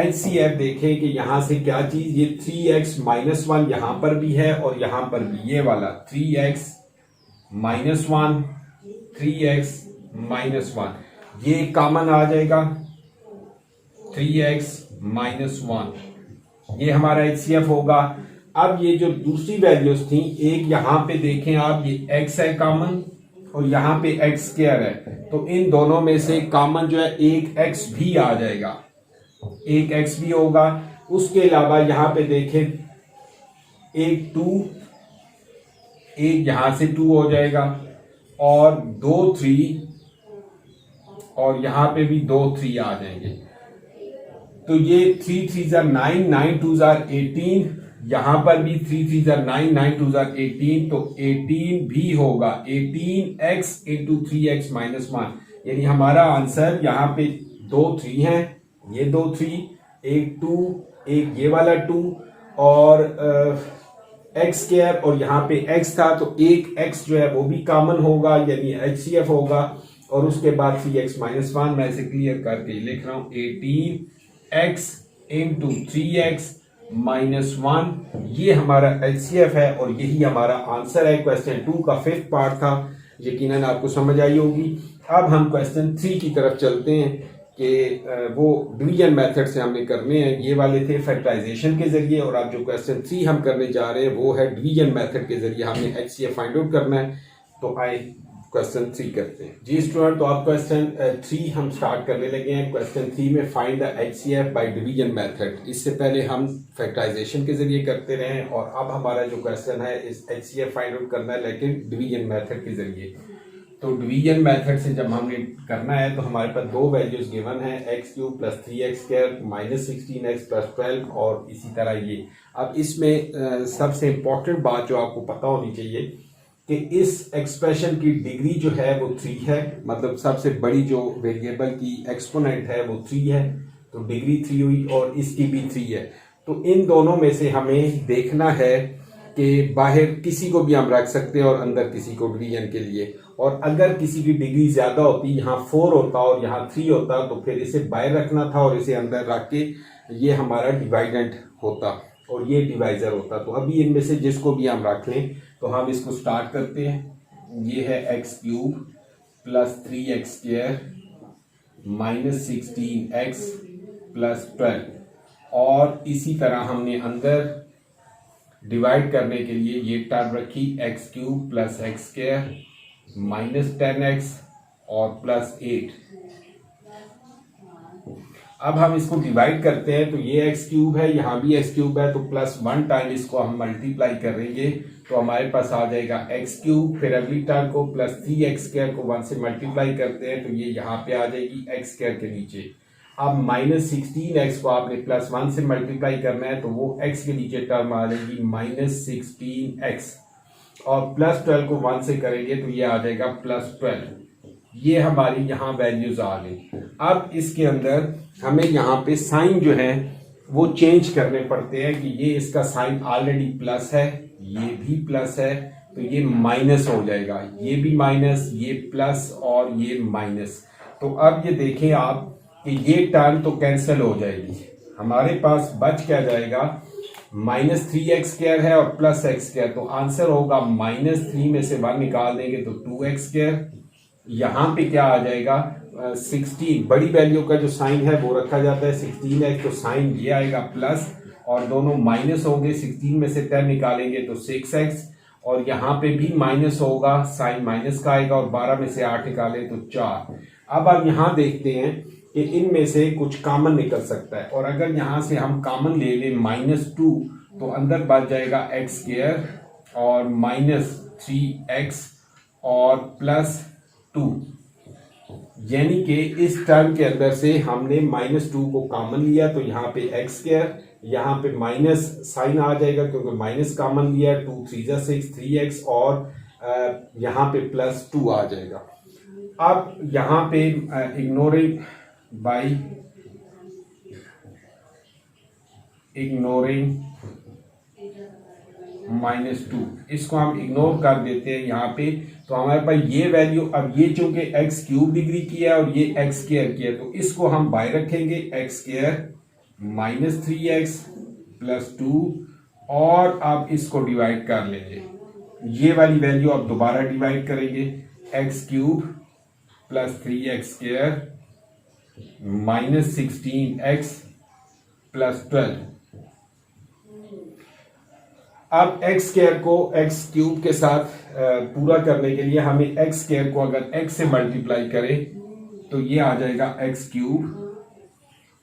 HCF देखें कि यहां से क्या चीज, ये 3x माइनस 1 यहां पर भी है और यहां पर भी, ये वाला 3x माइनस 1, 3x माइनस 1 ये कॉमन आ जाएगा। 3x माइनस 1 ये हमारा HCF होगा। अब ये जो दूसरी वैल्यूज थी, एक यहां पे देखें आप, ये x है कॉमन और यहां पे x स्क्वायर है, तो इन दोनों में से कॉमन जो है एक x भी आ जाएगा, एक x भी होगा। उसके अलावा यहां पे देखें एक 2, एक यहां से 2 हो जाएगा और 2 3 और यहां पे भी 2 3 आ जाएंगे। तो ये 3 3 9, 9 2 18, यहां पर भी 3 3 9, 9 2 18, तो 18 भी होगा। 18x इंटू 3x माइनस 1 यानी हमारा आंसर यहां पे 2 3 है, ये 2 3, एक 2, एक ये वाला 2 और x स्क्वायर और यहाँ पे x था, तो एक x जो है वो भी कॉमन होगा यानी HCF होगा। और उसके बाद 3x माइनस 1 मैं इसे क्लियर करके लिख रहा हूं, 18x इंटू 3x माइनस 1 ये हमारा HCF है और यही हमारा आंसर है। क्वेश्चन 2 का 5th पार्ट था, यकीनन आपको समझ आई होगी। अब हम क्वेश्चन 3 की तरफ चलते हैं कि वो डिवीजन मेथड से हमने करने हैं। ये वाले थे फैक्टराइजेशन के जरिए और अब जो क्वेश्चन 3 हम करने जा रहे हैं वो है डिवीजन मेथड के जरिए हमने HCF फाइंड आउट करना है। तो आए क्वेश्चन 3 करते हैं जी स्टूडेंट। तो आप क्वेश्चन 3 हम स्टार्ट करने लगे हैं। क्वेश्चन 3 में find the HCF by division method. इससे पहले हम फैक्टराइजेशन के जरिए करते रहे हैं और अब हमारा जो क्वेश्चन है इस HCF फाइंड आउट करना है लेकिन डिवीजन मेथड के जरिए। तो डिवीजन मेथड से जब हमने करना है तो हमारे पास दो वैल्यूज गिवन है, x³ plus 3x² minus 16x plus 12 और इसी तरह ये। अब इसमें सबसे इंपॉर्टेंट बात जो आपको पता होनी चाहिए कि इस एक्सप्रेशन की डिग्री जो है वो 3 है, मतलब सबसे बड़ी जो वेरिएबल की एक्सपोनेंट है वो 3 है, तो डिग्री 3 हुई और इसकी भी 3 है। तो इन दोनों में से हमें देखना है कि बाहर किसी को भी हम रख सकते हैं और अंदर किसी को डिवीजन के लिए। और अगर किसी की डिग्री ज्यादा होती, यहाँ 4 होता और यहाँ 3 होता, तो फिर इसे बाहर रखना था और इसे अंदर रख के ये हमारा डिवाइडेंट होता और ये डिवाइजर होता। तो अभी इनमें से जिसको भी हम रख लें तो हम इसको स्टार्ट करते हैं। ये है x³ plus 3x² minus 16x plus 12 और इसी तरह हमने अंदर डिवाइड करने के लिए ये टर्म रखी x³ plus x² minus 10x और प्लस 8। अब हम इसको डिवाइड करते हैं तो ये x³ है, यहाँ भी x³ है, तो प्लस 1 टाइम इसको हम मल्टीप्लाई करेंगे तो हमारे पास आ जाएगा x³। फिर अगली टर्म को प्लस 3x² को 1 से मल्टीप्लाई करते हैं तो ये यहाँ पे आ जाएगी x² के नीचे। अब माइनस 16x को आपने प्लस 1 से मल्टीप्लाई करना है तो वो x के नीचे टर्म आ जाएगी माइनस 16x और प्लस 12 को 1 से करेंगे तो ये आ जाएगा प्लस 12। ये हमारी यहाँ वैल्यूज आ गई। अब इसके अंदर हमें यहाँ पे साइन जो है वो चेंज करने पड़ते हैं कि ये इसका साइन ऑलरेडी प्लस है, ये भी प्लस है, तो ये माइनस हो जाएगा, ये भी माइनस, ये प्लस और ये माइनस। तो अब ये देखें आप कि ये टर्म तो कैंसिल हो जाएगी, हमारे पास बच क्या जाएगा, माइनस 3x² है और प्लस x², तो आंसर होगा माइनस 3 में से 1 निकाल देंगे तो 2x²। यहाँ पे क्या आ जाएगा 16, बड़ी वैल्यू का जो साइन है वो रखा जाता है 16x, तो साइन ये आएगा प्लस और दोनों माइनस होंगे। 16 में से 10 निकालेंगे तो 6x और यहाँ पे भी माइनस होगा, साइन माइनस का आएगा और 12 में से 8 निकाले तो 4। अब आप यहाँ देखते हैं कि इनमें से कुछ कॉमन निकल सकता है और अगर यहाँ से हम कॉमन ले लें -2 तो अंदर बच जाएगा x² और माइनस 3x और प्लस 2, यानी कि इस टर्म के अंदर से हमने -2 को कॉमन लिया तो यहाँ पे x², यहाँ पे माइनस साइन आ जाएगा क्योंकि माइनस कॉमन लिया, 2 3 6 3x और यहाँ पे प्लस 2 आ जाएगा। अब यहाँ पे इग्नोरिंग बाई इग्नोरिंग -2, इसको हम इग्नोर कर देते हैं यहाँ पे। तो हमारे पास ये वैल्यू, अब ये चूंकि एक्स क्यूब डिग्री की है और ये एक्स स्क्वायर की है, तो इसको हम बाय रखेंगे एक्स स्क्वायर -3x + 2, और अब इसको डिवाइड कर लेंगे। ये वाली वैल्यू अब दोबारा डिवाइड करेंगे, एक्स क्यूब + 3x² -16x + 12। अब एक्स स्क्वायर को एक्स क्यूब के साथ पूरा करने के लिए हमें एक्स स्क्वायर को अगर एक्स से मल्टीप्लाई करें तो ये आ जाएगा एक्स क्यूब,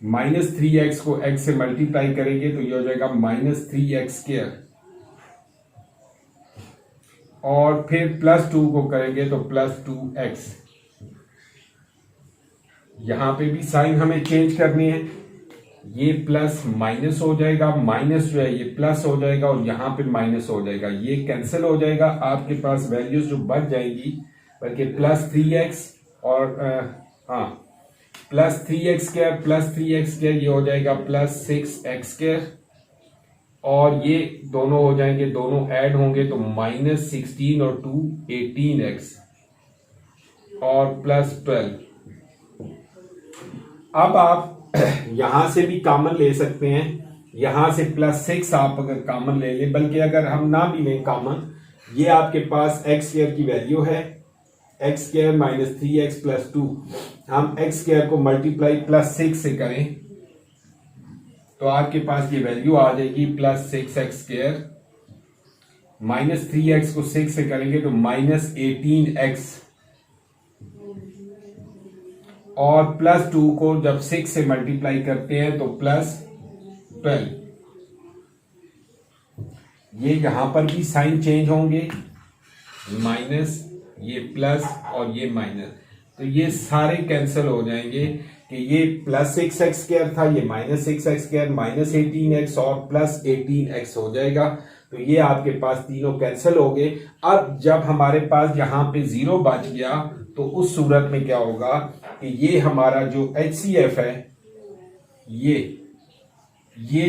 -3x को x से मल्टीप्लाई करेंगे तो ये हो जाएगा -3x², और फिर +2 को करेंगे तो +2x। यहां पे भी साइन हमें चेंज करनी है, ये प्लस माइनस हो जाएगा, माइनस जो है ये प्लस हो जाएगा और यहां पे माइनस हो जाएगा, ये कैंसिल हो जाएगा। आपके पास वैल्यूज जो बच जाएंगी बल्कि +3x और +3x² ये हो जाएगा +6x², और ये दोनों हो जाएंगे, दोनों ऐड होंगे तो -16 और 2 18x और +12। अब आप यहां से भी कॉमन ले सकते हैं, यहां से +6 आप अगर कॉमन ले लें, बल्कि अगर हम ना भी लें कॉमन, ये आपके पास x² की वैल्यू है, x² -3x + 2, हम x² को मल्टीप्लाई +6 से करें तो आपके पास ये वैल्यू आ जाएगी +6x², -3x को 6 से करेंगे तो -18x, और +2 को जब 6 से मल्टीप्लाई करते हैं तो +12। ये यहां पर भी साइन चेंज होंगे, माइनस, ये प्लस और ये माइनस, तो ये सारे कैंसिल हो जाएंगे कि ये +6x² था, ये -6x², -18x और +18x हो जाएगा। तो ये आपके पास तीनों कैंसिल हो गए। अब जब हमारे पास यहां पे 0 बच गया तो उस सूरत में क्या होगा कि ये हमारा जो HCF है, ये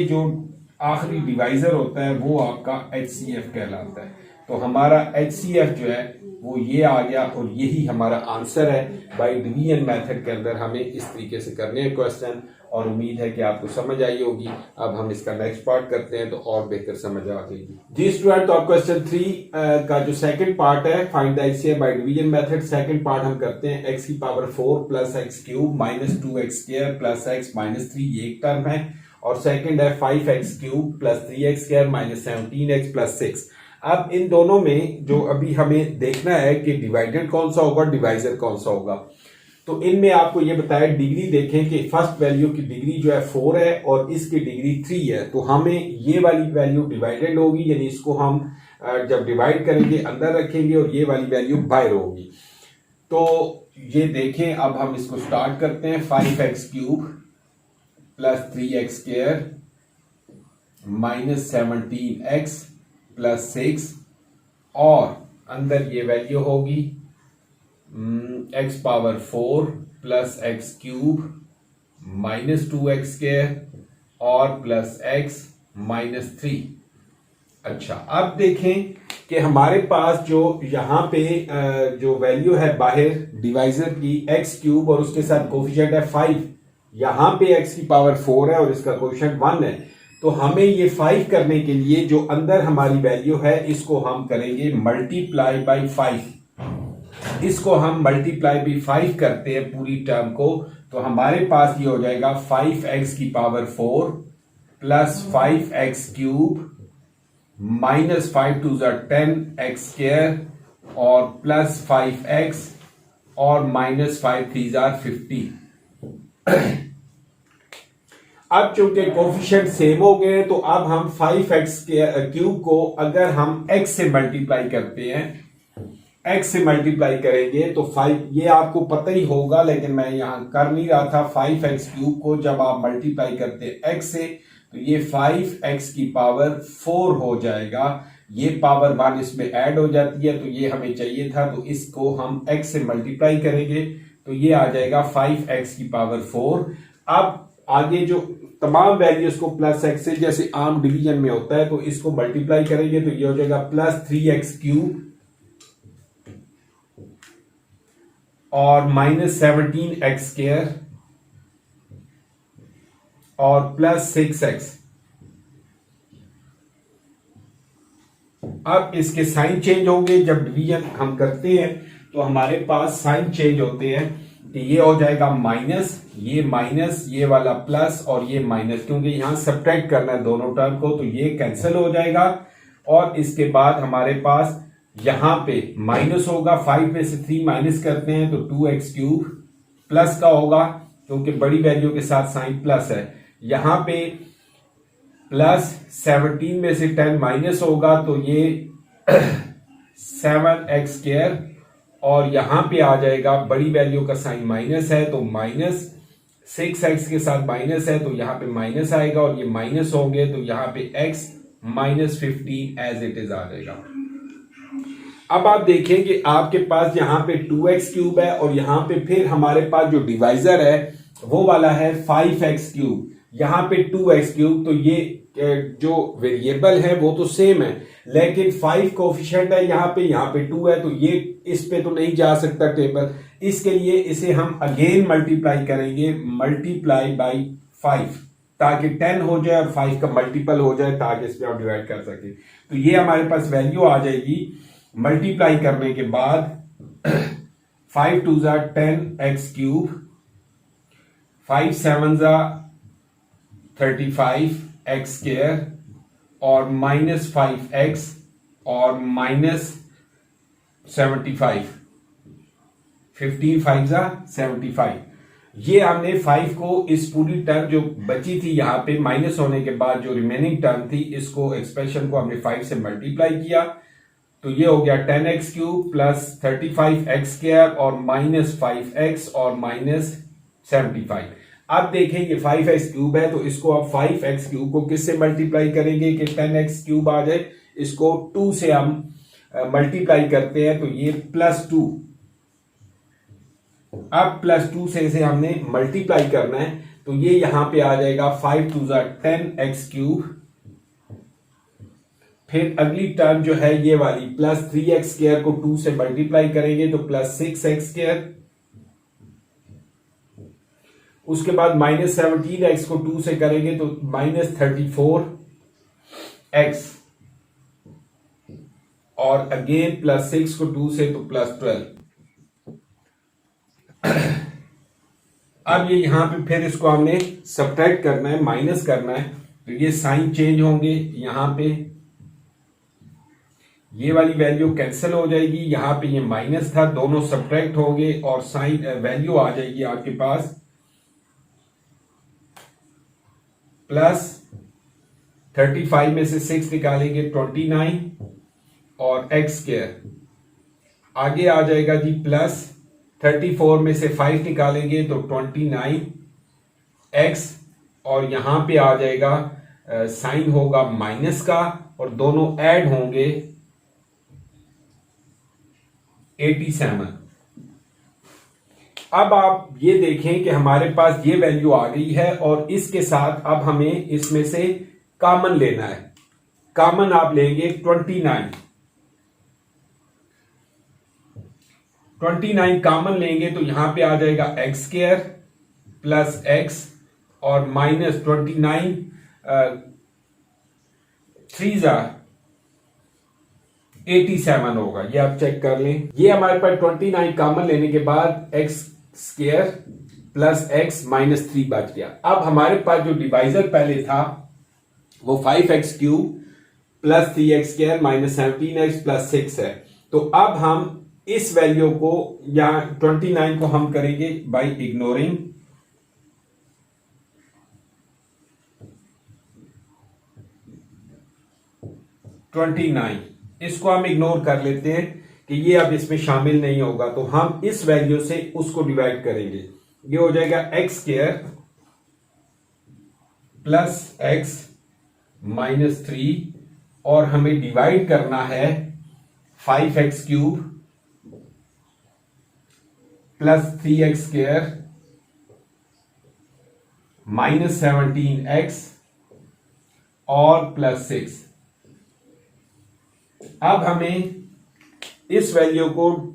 जो आखिरी डिवाइजर होता है वो आपका HCF कहलाता है। तो हमारा HCF जो है वो ये आ गया, और यही हमारा आंसर है। बाय डिवीजन मेथड के अंदर हमें इस तरीके से करने हैं क्वेश्चन, और उम्मीद है कि आपको समझ आई होगी। अब हम इसका नेक्स्ट पार्ट करते हैं तो और बेहतर समझ आ जाएगी। जी स्टूडेंट, तो अब क्वेश्चन 3 का जो सेकंड पार्ट है, find the HCF by division method, second part हम करते हैं x⁴ + x³ -2x² + x -3, ये एक टर्म है, और सेकंड है 5x³ + 3x² -17x + 6। अब इन दोनों में जो अभी हमें देखना है कि डिवाइडेड कौन सा होगा, डिवाइजर कौन सा होगा। तो इनमें आपको ये बताया, डिग्री देखें कि फर्स्ट वैल्यू की डिग्री जो है 4 है और इसकी डिग्री 3 है, तो हमें ये वाली वैल्यू डिवाइडेड होगी, यानी इसको हम जब डिवाइड करेंगे अंदर रखेंगे और ये वाली वैल्यू बाहर होगी। तो ये देखें, अब हम इसको स्टार्ट करते हैं। 5x³ + 3x² -17x + 6, और अंदर ये वैल्यू होगी x⁴ + x³ -2x² और +x -3। अच्छा, अब देखें कि हमारे पास जो यहाँ पे जो वैल्यू है बाहर डिवाइजर की x³ और उसके साथ कोफिशिएंट है 5, यहाँ पे x⁴ है और इसका कोफिशिएंट 1 है। तो हमें ये 5 करने के लिए जो अंदर हमारी वैल्यू है इसको हम करेंगे मल्टीप्लाई बाय 5। इसको हम मल्टीप्लाई बाय 5 करते हैं पूरी टर्म को, तो हमारे पास ये हो जाएगा 5x⁴ + 5x³ -5 × 10x² और +5x और -5 × 3 = 50। अब चूंकि कोफिशिएंट सेम हो गए, तो अब हम 5x³ को अगर हम x से मल्टीप्लाई करते हैं, x से मल्टीप्लाई करेंगे तो 5, ये आपको पता ही होगा लेकिन मैं यहां कर नहीं रहा था। 5x³ को जब आप मल्टीप्लाई करते हैं x से, तो ये 5x⁴ हो जाएगा, ये पावर 1 इसमें ऐड हो जाती है, तो ये हमें चाहिए था, तो इसको हम x से मल्टीप्लाई करेंगे तो ये आ जाएगा 5x⁴। अब आगे जो तमाम वैल्यूज को प्लस एक्स से जैसे आम डिवीजन में होता है तो इसको मल्टीप्लाई करेंगे तो ये हो जाएगा प्लस 3x³ और -17x² और प्लस 6x। अब इसके साइन चेंज होंगे, जब डिवीजन हम करते हैं तो हमारे पास साइन चेंज होते हैं कि ये हो जाएगा माइनस, ये वाला प्लस और ये माइनस, क्योंकि यहां सब्ट्रैक्ट करना है दोनों टर्म को तो ये कैंसिल हो जाएगा। और इसके बाद हमारे पास यहां पे माइनस होगा, 5 में से 3 माइनस करते हैं तो 2x³ प्लस का होगा क्योंकि बड़ी वैल्यू के साथ साइन प्लस है। यहां पे प्लस 17 में से 10 माइनस होगा तो ये 7x² और यहां पे आ जाएगा बड़ी वैल्यू का साइन माइनस है तो -6x के साथ माइनस है तो यहां पे माइनस आएगा और ये माइनस होंगे तो यहां पे x -15 एज इट इज आ जाएगा। अब आप देखें कि आपके पास यहां पे 2x³ है और यहां पे फिर हमारे पास जो डिवाइजर है वो वाला है 5x³, यहां पे 2x³, तो ये जो वेरिएबल है वो तो सेम है लेकिन 5 कोफिशिएंट है यहां पे 2 है तो ये इस पे तो नहीं जा सकता टेबल, इसके लिए इसे हम अगेन मल्टीप्लाई करेंगे, मल्टीप्लाई बाई 5 ताकि 10 हो जाए और 5 का मल्टीपल हो जाए ताकि इस पे हम डिवाइड कर सके। तो ये हमारे पास वैल्यू आ जाएगी मल्टीप्लाई करने के बाद 5 2 जा 10x³ 5 7 जा 35x² और -5x और -75 15 5 जा 75। ये हमने 5 को इस पूरी टर्म जो बची थी यहां पे माइनस होने के बाद जो रिमेनिंग टर्म थी इसको एक्सप्रेशन को हमने 5 से मल्टीप्लाई किया तो ये हो गया 10x³ प्लस 35x² और -5x और -75। अब देखें ये 5x³ है तो इसको अब 5x³ को किससे मल्टीप्लाई करेंगे कि 10x³ आ जाए, इसको 2 से हम मल्टीप्लाई करते हैं तो ये +2। अब +2 से इसे हमने मल्टीप्लाई करना है तो ये यहां पे आ जाएगा 5 2 जा 10x³। फिर अगली टर्म जो है ये वाली +3x² को 2 से मल्टीप्लाई करेंगे तो +6x²। उसके बाद -17x को 2 से करेंगे तो -34x और अगेन +6 को 2 से तो +12। अब ये यहां पे फिर इसको हमने सब्ट्रैक्ट करना है, माइनस करना है तो ये साइन चेंज होंगे, यहां पे ये वाली वैल्यू कैंसिल हो जाएगी, यहां पे ये माइनस था दोनों सब्ट्रैक्ट होंगे और साइन वैल्यू आ जाएगी आपके पास +35 में से 6 निकालेंगे 29 और x²। आगे आ जाएगा जी +34 में से 5 निकालेंगे तो 29x और यहां पे आ जाएगा साइन होगा माइनस का और दोनों ऐड होंगे 87। अब आप ये देखें कि हमारे पास ये वैल्यू आ गई है और इसके साथ अब हमें इसमें से कॉमन लेना है। कॉमन आप लेंगे 29 कॉमन लेंगे तो यहां पे आ जाएगा x² प्लस x और -29 3 जा 87 होगा, ये आप चेक कर लें। ये हमारे पास 29 कॉमन लेने के बाद x² प्लस x -3 बच गया। अब हमारे पास जो डिवाइजर पहले था वो 5x³ plus 3x² -17x plus 6 है। तो अब हम इस वैल्यू को या 29 को हम करेंगे बाय इग्नोरिंग 29, इसको हम इग्नोर कर लेते हैं कि ये अब इसमें शामिल नहीं होगा तो हम इस वैल्यू से उसको डिवाइड करेंगे। ये हो जाएगा x² प्लस x -3 और हमें डिवाइड करना है 5x³ प्लस 3x² -17x और +6। अब हमें इस वैल्यू को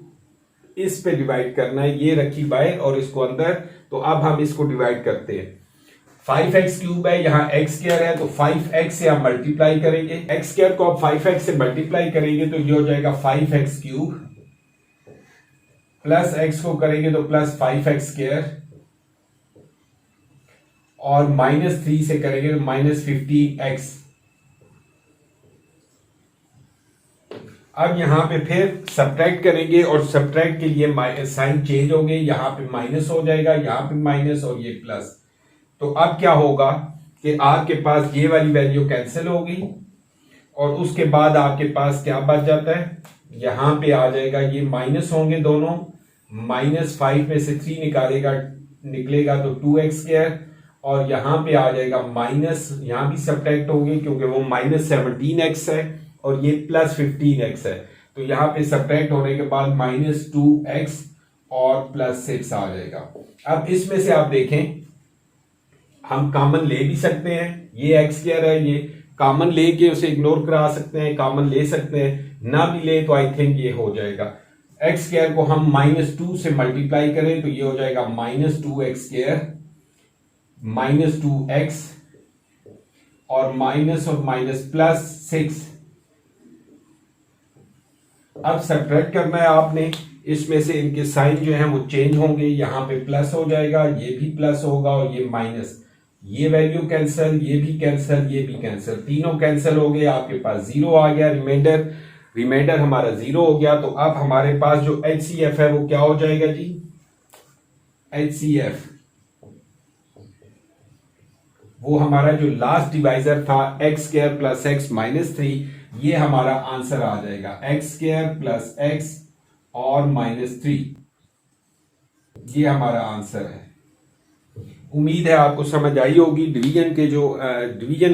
इस पे डिवाइड करना है, ये रखी बाहर और इसको अंदर, तो अब हम इसको डिवाइड करते हैं। 5x³ है, यहां x² है, तो 5x से हम मल्टीप्लाई करेंगे, x² को अब 5x से मल्टीप्लाई करेंगे तो ये हो जाएगा 5x³ प्लस x को करेंगे तो प्लस 5x² और -3 से करेंगे तो -15x। अब यहां पे फिर सब्ट्रैक्ट करेंगे और सब्ट्रैक्ट के लिए साइन चेंज होंगे, यहां पे माइनस हो जाएगा, यहां पे माइनस और ये प्लस। तो अब क्या होगा कि आपके पास ये वाली वैल्यू कैंसिल होगी और उसके बाद आपके पास क्या बच जाता है, यहां पे आ जाएगा, ये माइनस होंगे दोनों, -5 में से 3 निकलेगा तो 2x² और यहां पे आ जाएगा माइनस, यहां भी सब्ट्रैक्ट होंगे क्योंकि वो -17x है और ये +15x है, तो यहां पे सब्ट्रैक्ट होने के बाद -2x और +6 आ जाएगा। अब इसमें से आप देखें हम कॉमन ले भी सकते हैं, ये x² है, ये कॉमन लेके उसे इग्नोर करा सकते हैं, कॉमन ले सकते हैं, ना भी ले तो आई थिंक ये हो जाएगा। x² को हम -2 से मल्टीप्लाई करें तो ये हो जाएगा -2x² -2x और माइनस और माइनस +6। अब सब्ट्रैक्ट करना है आपने, इसमें से इनके साइन जो है वो चेंज होंगे, यहां पे प्लस हो जाएगा, ये भी प्लस होगा और ये माइनस, ये वैल्यू कैंसिल, ये भी कैंसिल, ये भी कैंसिल, तीनों कैंसिल हो गए, आपके पास 0 आ गया, रिमाइंडर हमारा 0 हो गया। तो अब हमारे पास जो HCF है वो क्या हो जाएगा जी, HCF वो हमारा जो लास्ट डिवाइजर था x² + x -3, ये हमारा आंसर आ जाएगा x² + x और -3, ये हमारा आंसर है। उम्मीद है आपको समझ आई होगी। डिवीजन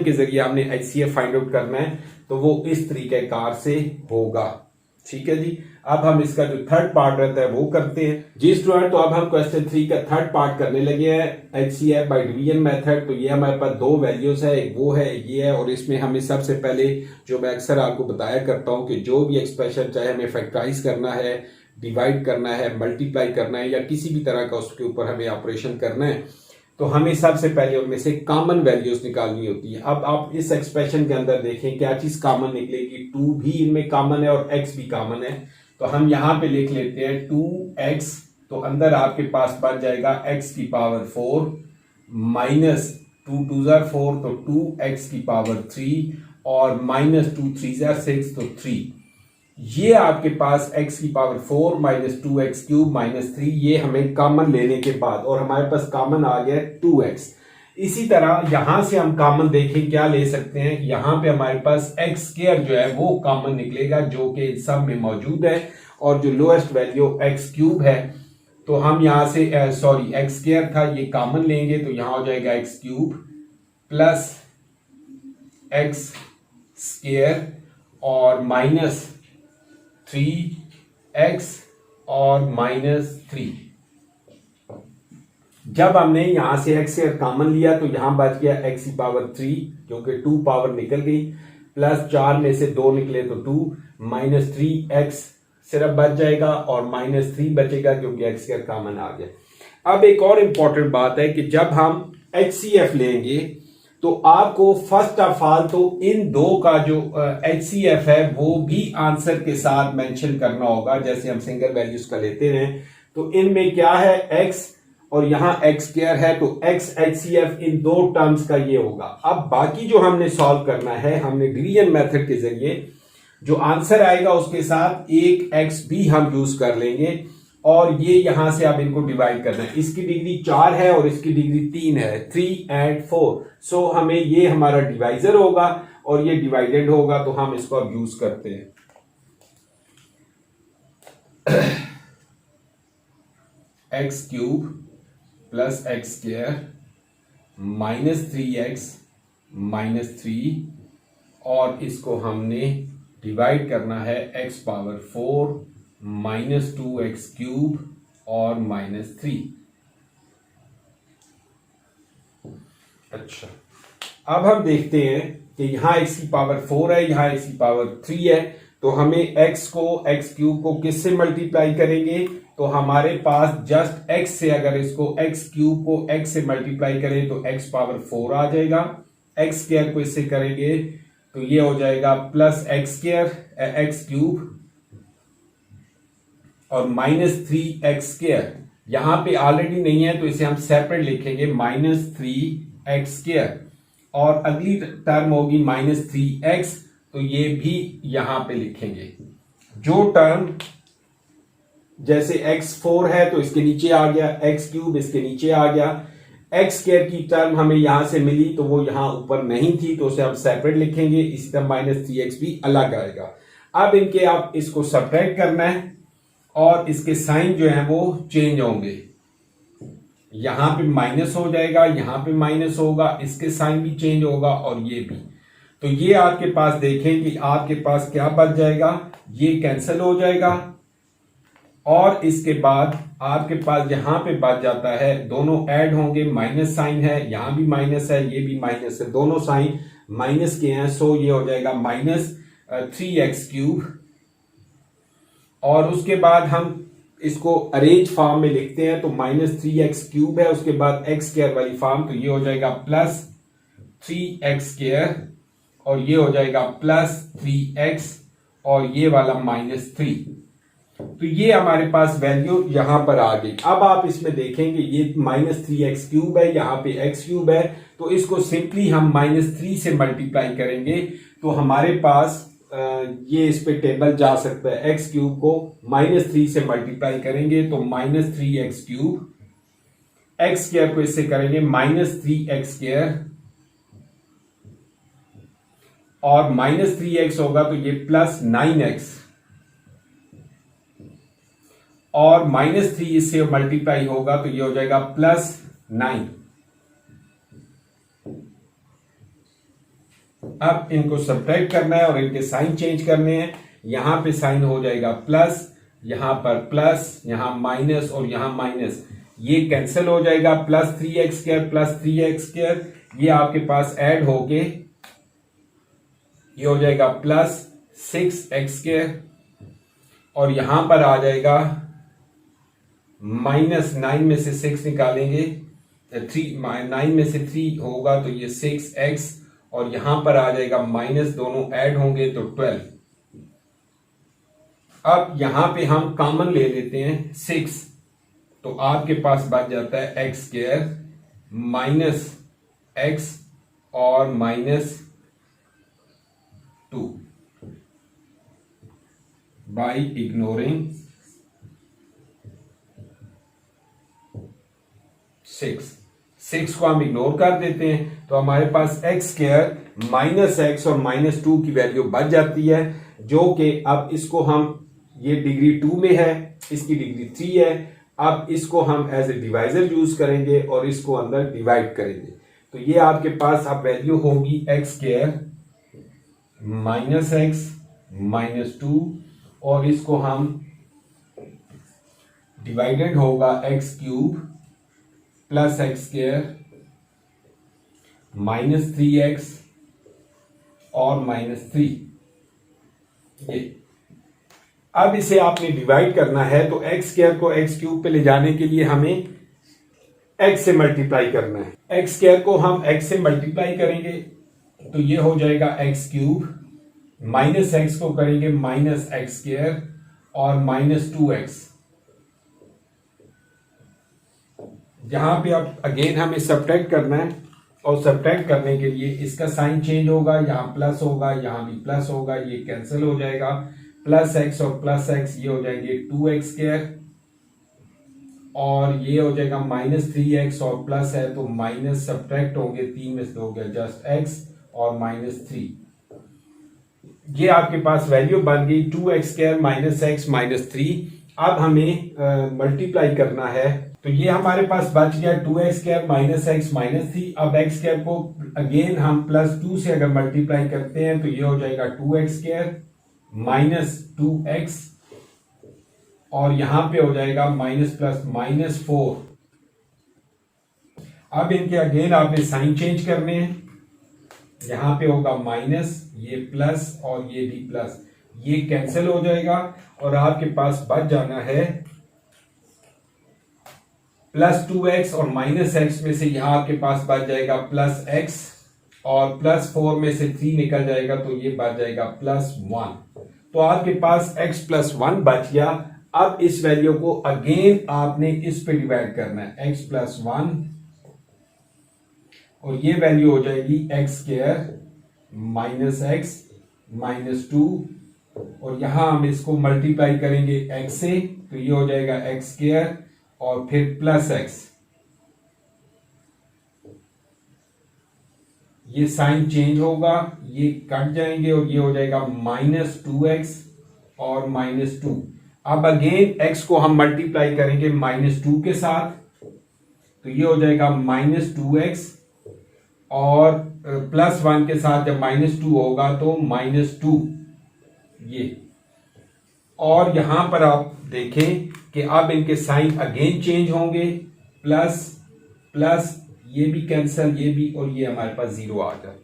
के जरिए हमने HCF फाइंड आउट करना है तो वो इस तरीके कार से होगा, ठीक है जी। अब हम इसका जो थर्ड पार्ट रहता है वो करते हैं जी स्टूडेंट। तो अब हम क्वेश्चन 3 का थर्ड पार्ट करने लगे हैं, HCF बाय डिवीजन मेथड। तो ये हमारे पास 2 वैल्यूज है, एक वो है, ये है, और इसमें हमें सबसे पहले जो मैं अक्सर आपको बताया करता हूं कि जो भी एक्सप्रेशन चाहे हमें फैक्टराइज करना है, डिवाइड करना है, मल्टीप्लाई करना है या किसी भी तरह का उसके ऊपर हमें ऑपरेशन करना है, तो हमें सबसे पहले उनमें से कॉमन वैल्यूज निकालनी होती है। अब आप इस एक्सप्रेशन के अंदर देखें क्या चीज कॉमन निकलेगी, 2 भी इनमें कॉमन है और x भी कॉमन है। तो हम यहां पे लिख लेते हैं 2x, तो अंदर आपके पास बच जाएगा x⁴ माइनस 2 2 4 तो 2x⁴ और -2 3 6 तो 3। ये आपके पास x⁴ -2x³ -3, ये हमें कॉमन लेने के बाद, और हमारे पास कॉमन आ गया 2x। इसी तरह यहां से हम कॉमन देखें क्या ले सकते हैं, यहां पे हमारे पास x² जो है वो कॉमन निकलेगा जो कि सब में मौजूद है, और जो लोएस्ट वैल्यू x³ है तो हम यहां से x² था, ये कॉमन लेंगे तो यहां हो जाएगा x³ प्लस x² और -3x और -3। जब हमने यहां से x² कॉमन लिया तो यहां बच गया x⁴ क्योंकि 2 पावर निकल गई, प्लस 4 में से 2 निकले तो 2, -3x सिर्फ बच जाएगा और -3 बचेगा क्योंकि x² कॉमन आ गया। अब एक और इंपॉर्टेंट बात है कि जब हम HCF लेंगे तो आपको फर्स्ट ऑफ ऑल तो इन दो का जो HCF है वो भी आंसर के साथ मेंशन करना होगा। जैसे हम सिंगल वैल्यूज का लेते हैं तो इनमें क्या है x और यहां x² है, तो x HCF इन 2 टर्म्स का ये होगा। अब बाकी जो हमने सॉल्व करना है, हमने डिवीजन मेथड के जरिए जो आंसर आएगा उसके साथ एक x भी हम यूज कर लेंगे, और ये यहां से आप इनको डिवाइड करना है। इसकी डिग्री 4 है और इसकी डिग्री 3 है, 3 and 4। सो हमें ये हमारा डिवाइजर होगा और ये डिवाइडेड होगा, तो हम इसको अब यूज करते हैं। x³ प्लस x² -3x -3, और इसको हमने डिवाइड करना है x⁴ -2x³ और -3। अच्छा, अब हम देखते हैं कि यहाँ x की पावर 4 है, यहाँ x की पावर 3 है, तो हमें x को x क्यूब को किससे मल्टीप्लाई करेंगे? तो हमारे पास जस्ट x से अगर इसको x क्यूब को x से मल्टीप्लाई करें तो x पावर 4 आ जाएगा। x स्क्वायर को इससे करेंगे तो ये हो जाएगा plus x square x cube और माइनस 3x स्क्वायर। यहां पे ऑलरेडी नहीं है तो इसे हम सेपरेट लिखेंगे -3x स्क्वायर, और अगली टर्म होगी -3x, तो ये भी यहां पे लिखेंगे। जो टर्म जैसे x4 है तो इसके नीचे आ गया, x क्यूब इसके नीचे आ गया, x स्क्वायर की टर्म हमें यहां से मिली तो वो यहां ऊपर नहीं थी तो उसे हम सेपरेट लिखेंगे। इसी तरह -3x भी अलग आएगा। अब इनके आप इसको सब्ट्रैक्ट करना है और इसके साइन जो है वो चेंज होंगे। यहां पे माइनस हो जाएगा, यहां पे माइनस होगा, इसके साइन भी चेंज होगा और ये भी। तो ये आपके पास देखें कि आपके पास क्या बच जाएगा, ये कैंसिल हो जाएगा और इसके बाद आपके पास यहां पे बच जाता है, दोनों ऐड होंगे, माइनस साइन है, यहां भी माइनस है, ये भी माइनस है, दोनों साइन माइनस के हैं, सो ये हो जाएगा -3x क्यूब। और उसके बाद हम इसको अरेंज फॉर्म में लिखते हैं तो -3x क्यूब है, उसके बाद x स्क्वायर वाली फॉर्म, तो ये हो जाएगा +3x स्क्वायर और ये हो जाएगा +3x और ये वाला -3। तो ये हमारे पास वैल्यू यहां पर आ गई। अब आप इसमें देखेंगे ये -3x क्यूब है, यहां पे x क्यूब है, तो इसको सिंपली हम -3 से मल्टीप्लाई करेंगे तो हमारे पास ये इस पे टेबल जा सकता है। x क्यूब को -3 से मल्टीप्लाई करेंगे तो -3x क्यूब, x स्क्वायर को इससे करेंगे -3x स्क्वायर और -3x होगा तो ये +9x और -3 इससे मल्टीप्लाई होगा तो ये हो जाएगा +9। अब इनको सब्ट्रैक्ट करना है और इनके साइन चेंज करने हैं। यहां पे साइन हो जाएगा प्लस, यहां पर प्लस, यहां माइनस और यहां माइनस, ये कैंसिल हो जाएगा। +3x स्क्वायर +3x स्क्वायर ये आपके पास ऐड होके ये हो जाएगा +6x स्क्वायर और यहां पर आ जाएगा -9 में से 6 निकालेंगे, 9 में से 3 होगा तो ये 6x और यहां पर आ जाएगा माइनस, दोनों ऐड होंगे तो 12। अब यहां पे हम कॉमन ले लेते हैं 6, तो आपके पास बच जाता है x स्क्वायर -x और -2 बाई इग्नोरिंग 6 को हम इग्नोर कर देते हैं तो हमारे पास x स्क्वायर -x और -2 की वैल्यू बच जाती है, जो कि अब इसको हम, ये डिग्री 2 में है, इसकी डिग्री 3 है। अब इसको हम एज ए डिवाइजर यूज करेंगे और इसको अंदर डिवाइड करेंगे तो ये आपके पास अब वैल्यू होगी x स्क्वायर -x -2 और इसको हम डिवाइडेड होगा x cube +x square -3x और -3। ये अब इसे आपने डिवाइड करना है तो x स्क्वायर को x क्यूब पे ले जाने के लिए हमें x से मल्टीप्लाई करना है। x स्क्वायर को हम x से मल्टीप्लाई करेंगे तो ये हो जाएगा x क्यूब, -x को करेंगे -x स्क्वायर और -2x। यहां पे अब अगेन हमें सब्ट्रैक्ट करना है और सब्ट्रैक्ट करने के लिए इसका साइन चेंज होगा, यहां प्लस होगा, यहां भी प्लस होगा, ये कैंसिल हो जाएगा। +x और +x ये हो जाएंगे 2x स्क्वायर और ये हो जाएगा -3x और प्लस है तो माइनस सब्ट्रैक्ट होंगे, 3 में से हो गया जस्ट x और -3। ये आपके पास वैल्यू बन गई 2x स्क्वायर -x -3। अब हमें मल्टीप्लाई करना है तो ये हमारे पास बच गया 2x स्क्वायर -x -3। अब x स्क्वायर को अगेन हम +2 से अगर मल्टीप्लाई करते हैं तो ये हो जाएगा 2x स्क्वायर -2x और यहां पे हो जाएगा माइनस प्लस -4। अब इनके अगेन आपने साइन चेंज करने हैं, यहां पे होगा माइनस, ये प्लस और ये भी प्लस, ये कैंसिल हो जाएगा और आपके पास बच जाना है प्लस 2x और माइनस एक्स में से यहां आपके पास बच जाएगा प्लस x और प्लस 4 में से 3 निकल जाएगा तो ये बच जाएगा प्लस 1। तो आपके पास x प्लस 1 बच गया। अब इस वैल्यू को अगेन आपने इस पे डिवाइड करना है, x प्लस 1 और ये वैल्यू हो जाएगी x square minus x minus 2 और यहां हम इसको मल्टीप्लाई करेंगे x से तो ये हो जाएगा एक्स स्क्वायर और फिर प्लस x, ये साइन चेंज होगा, ये कट जाएंगे और ये हो जाएगा माइनस 2x और माइनस 2। अब अगेन x को हम मल्टीप्लाई करेंगे माइनस 2 के साथ तो ये हो जाएगा माइनस 2x और प्लस 1 के साथ जब माइनस 2 होगा तो माइनस 2 ये। और यहां पर आप देखें कि अब इनके साइन अगेन चेंज होंगे, प्लस प्लस ये भी कैंसल, ये भी, और ये हमारे पास जीरो आ जाए।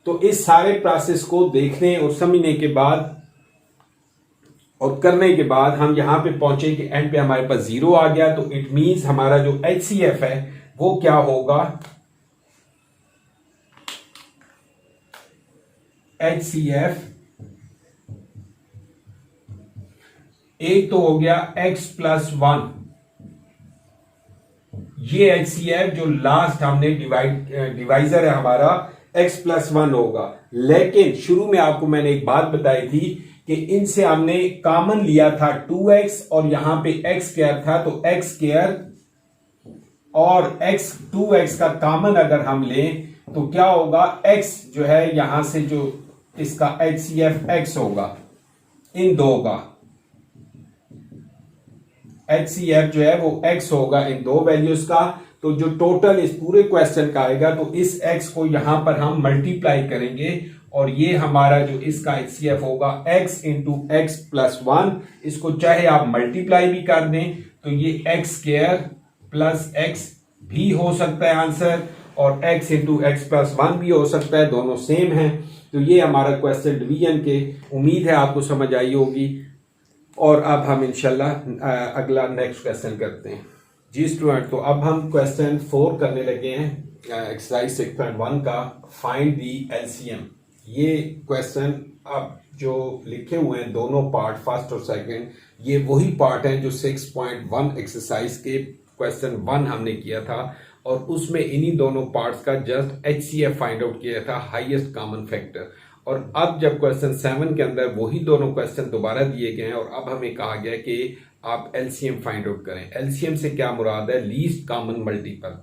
तो इस सारे प्रोसेस को देखने और समझने के बाद और करने के बाद हम यहां पे पहुंचे कि एंड पे हमारे पास जीरो आ गया, तो इट मींस हमारा जो HCF है वो क्या होगा, HCF एक तो हो गया x प्लस 1, ये HCF जो लास्ट हमने डिवाइजर है हमारा x प्लस 1 होगा। लेकिन शुरू में आपको मैंने एक बात बताई थी कि इनसे हमने कॉमन लिया था 2x और यहां पे x स्क्वायर था, तो x स्क्वायर और x 2x का कॉमन अगर हम लें तो क्या होगा, x जो है यहां से जो इसका HCF x होगा, इन दो का HCF जो है वो x होगा इन दो वैल्यूज का। तो जो टोटल इस पूरे क्वेश्चन का आएगा तो इस x को यहां पर हम मल्टीप्लाई करेंगे और ये हमारा जो इसका HCF होगा x इंटू एक्स प्लस 1, इसको चाहे आप मल्टीप्लाई भी कर दें तो ये x स्क्वायर प्लस x भी हो सकता है आंसर और x इंटू एक्स प्लस 1 भी हो सकता है, दोनों सेम है। तो ये हमारा क्वेश्चन डिवीजन के, उम्मीद है आपको समझ आई होगी। और अब हम इंशाल्लाह अगला नेक्स्ट क्वेश्चन करते हैं जी स्टूडेंट। तो अब हम क्वेश्चन 4 करने लगे हैं एक्सरसाइज 6.1 का, फाइंड दी एलसीएम। ये क्वेश्चन अब जो लिखे हुए हैं दोनों पार्ट फर्स्ट और सेकंड, ये वही पार्ट हैं जो 6.1 एक्सरसाइज के क्वेश्चन 1 हमने किया था और उसमें इन्हीं दोनों पार्ट्स का जस्ट HCF फाइंड आउट किया था, हाईएस्ट कॉमन फैक्टर। और अब जब क्वेश्चन 7 के अंदर वही दोनों क्वेश्चन दोबारा दिए गए हैं और अब हमें कहा गया कि आप एलसीएम फाइंड आउट करें। एलसीएम से क्या मुराद है, least common multiple.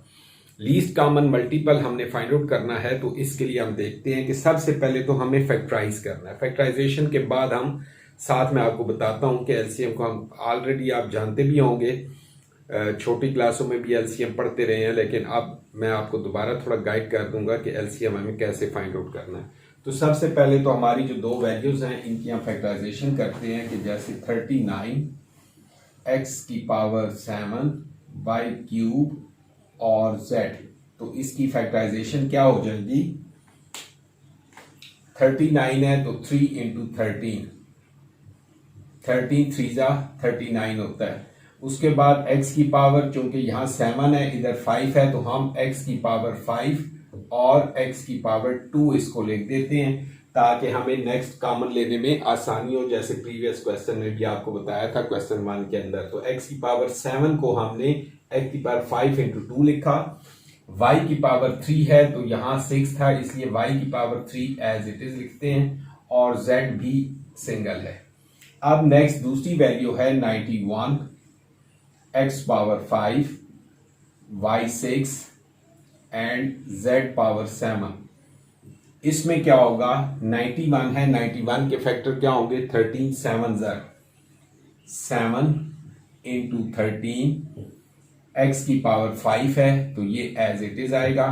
Least common multiple हमने फाइंड आउट करना है, तो इसके लिए हम देखते हैं कि सबसे पहले तो हमें फैक्टराइज करना है। फैक्टराइजेशन के बाद हम साथ में आपको बताता हूं कि एलसीएम को हम ऑलरेडी आप जानते भी होंगे, छोटी क्लासों में भी एलसीएम पढ़ते रहे हैं, लेकिन अब मैं आपको दोबारा थोड़ा गाइड कर दूंगा कि एलसीएम हमें कैसे फाइंड आउट करना है। तो सबसे पहले तो हमारी जो दो वैल्यूज हैं इनकी हम फैक्टराइजेशन करते हैं कि जैसे 39 x की पावर 7 y क्यूब और z, तो इसकी फैक्टराइजेशन क्या हो जाएगी, 39 है तो 3 इंटू 13, 13 3 39 होता है। उसके बाद x की पावर, चूंकि यहाँ 7 है इधर 5 है, तो हम x की पावर 5 और x की पावर 2 इसको लिख देते हैं ताकि हमें नेक्स्ट कॉमन लेने में आसानी हो, जैसे प्रीवियस क्वेश्चन में भी आपको बताया था क्वेश्चन 1 के अंदर। तो x की पावर 7 को हमने x की पावर 5 इंटू 2 लिखा, y की पावर 3 है तो यहाँ 6 था इसलिए y की पावर 3 एज इट इज लिखते हैं और z भी सिंगल है। अब नेक्स्ट दूसरी वैल्यू है 91 x power 5 y 6 and z power 7। इसमें क्या होगा, 91 है, 91 के फैक्टर क्या होंगे, 13 7 इंटू 13, x की पावर 5 है तो ये एज इट इज आएगा,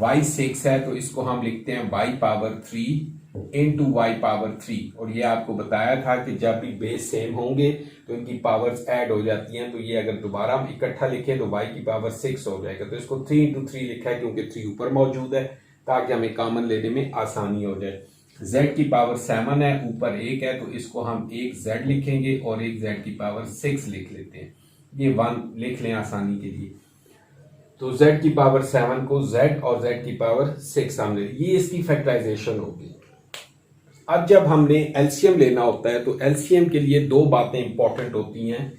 y 6 है तो इसको हम लिखते हैं y power 3 into y power 3। और ये आपको बताया था कि जब भी बेस सेम होंगे तो इनकी पावर्स ऐड हो जाती हैं, तो ये अगर दोबारा हम इकट्ठा लिखें तो वाई की पावर 6 हो जाएगा। तो इसको 3 इंटू 3 लिखा है क्योंकि 3 ऊपर मौजूद है ताकि हमें कॉमन लेने में आसानी हो जाए। z की पावर 7 है, ऊपर 1 है, तो इसको हम एक z लिखेंगे और एक z की पावर 6 लिख लेते हैं। ये 1 लिख लें आसानी के लिए। तो z की पावर 7 को z और z की पावर 6 हमने, ये इसकी फैक्टराइजेशन होगी। अब जब हमने एलसीएम लेना होता है तो एलसीएम के लिए दो बातें इंपॉर्टेंट होती हैं।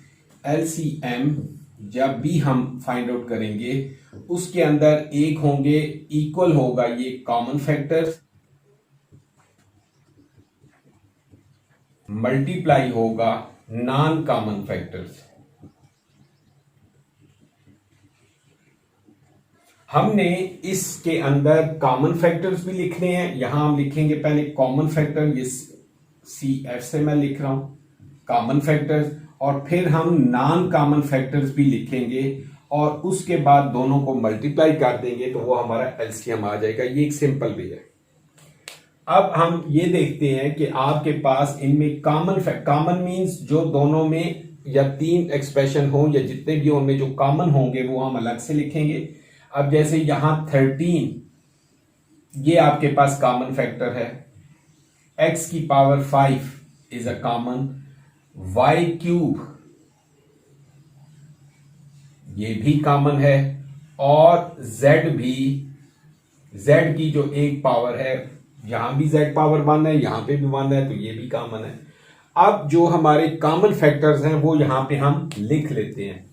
एलसीएम जब भी हम फाइंड आउट करेंगे उसके अंदर एक होंगे इक्वल होगा ये कॉमन फैक्टर्स, मल्टीप्लाई होगा नॉन कॉमन फैक्टर्स। हमने इसके अंदर कॉमन फैक्टर्स भी लिखने हैं। यहां हम लिखेंगे पहले कॉमन फैक्टर, ये CF से मैं लिख रहा हूं कॉमन फैक्टर्स, और फिर हम नॉन कॉमन फैक्टर्स भी लिखेंगे और उसके बाद दोनों को मल्टीप्लाई कर देंगे तो वो हमारा एलसीएम आ जाएगा। ये एक सिंपल वे है। अब हम ये देखते हैं कि आपके पास इनमें कॉमन मींस जो दोनों में या तीन एक्सप्रेशन हो या जितने भी उनमें जो कॉमन होंगे वो हम अलग से लिखेंगे। अब जैसे यहां 13 ये आपके पास कॉमन फैक्टर है, x की power 5 is a common, y cube ये भी कॉमन है, और z भी, z की जो एक पावर है, यहां भी z पावर 1 है, यहां पे भी 1 है, तो ये भी कॉमन है। अब जो हमारे कॉमन फैक्टर्स हैं वो यहां पे हम लिख लेते हैं।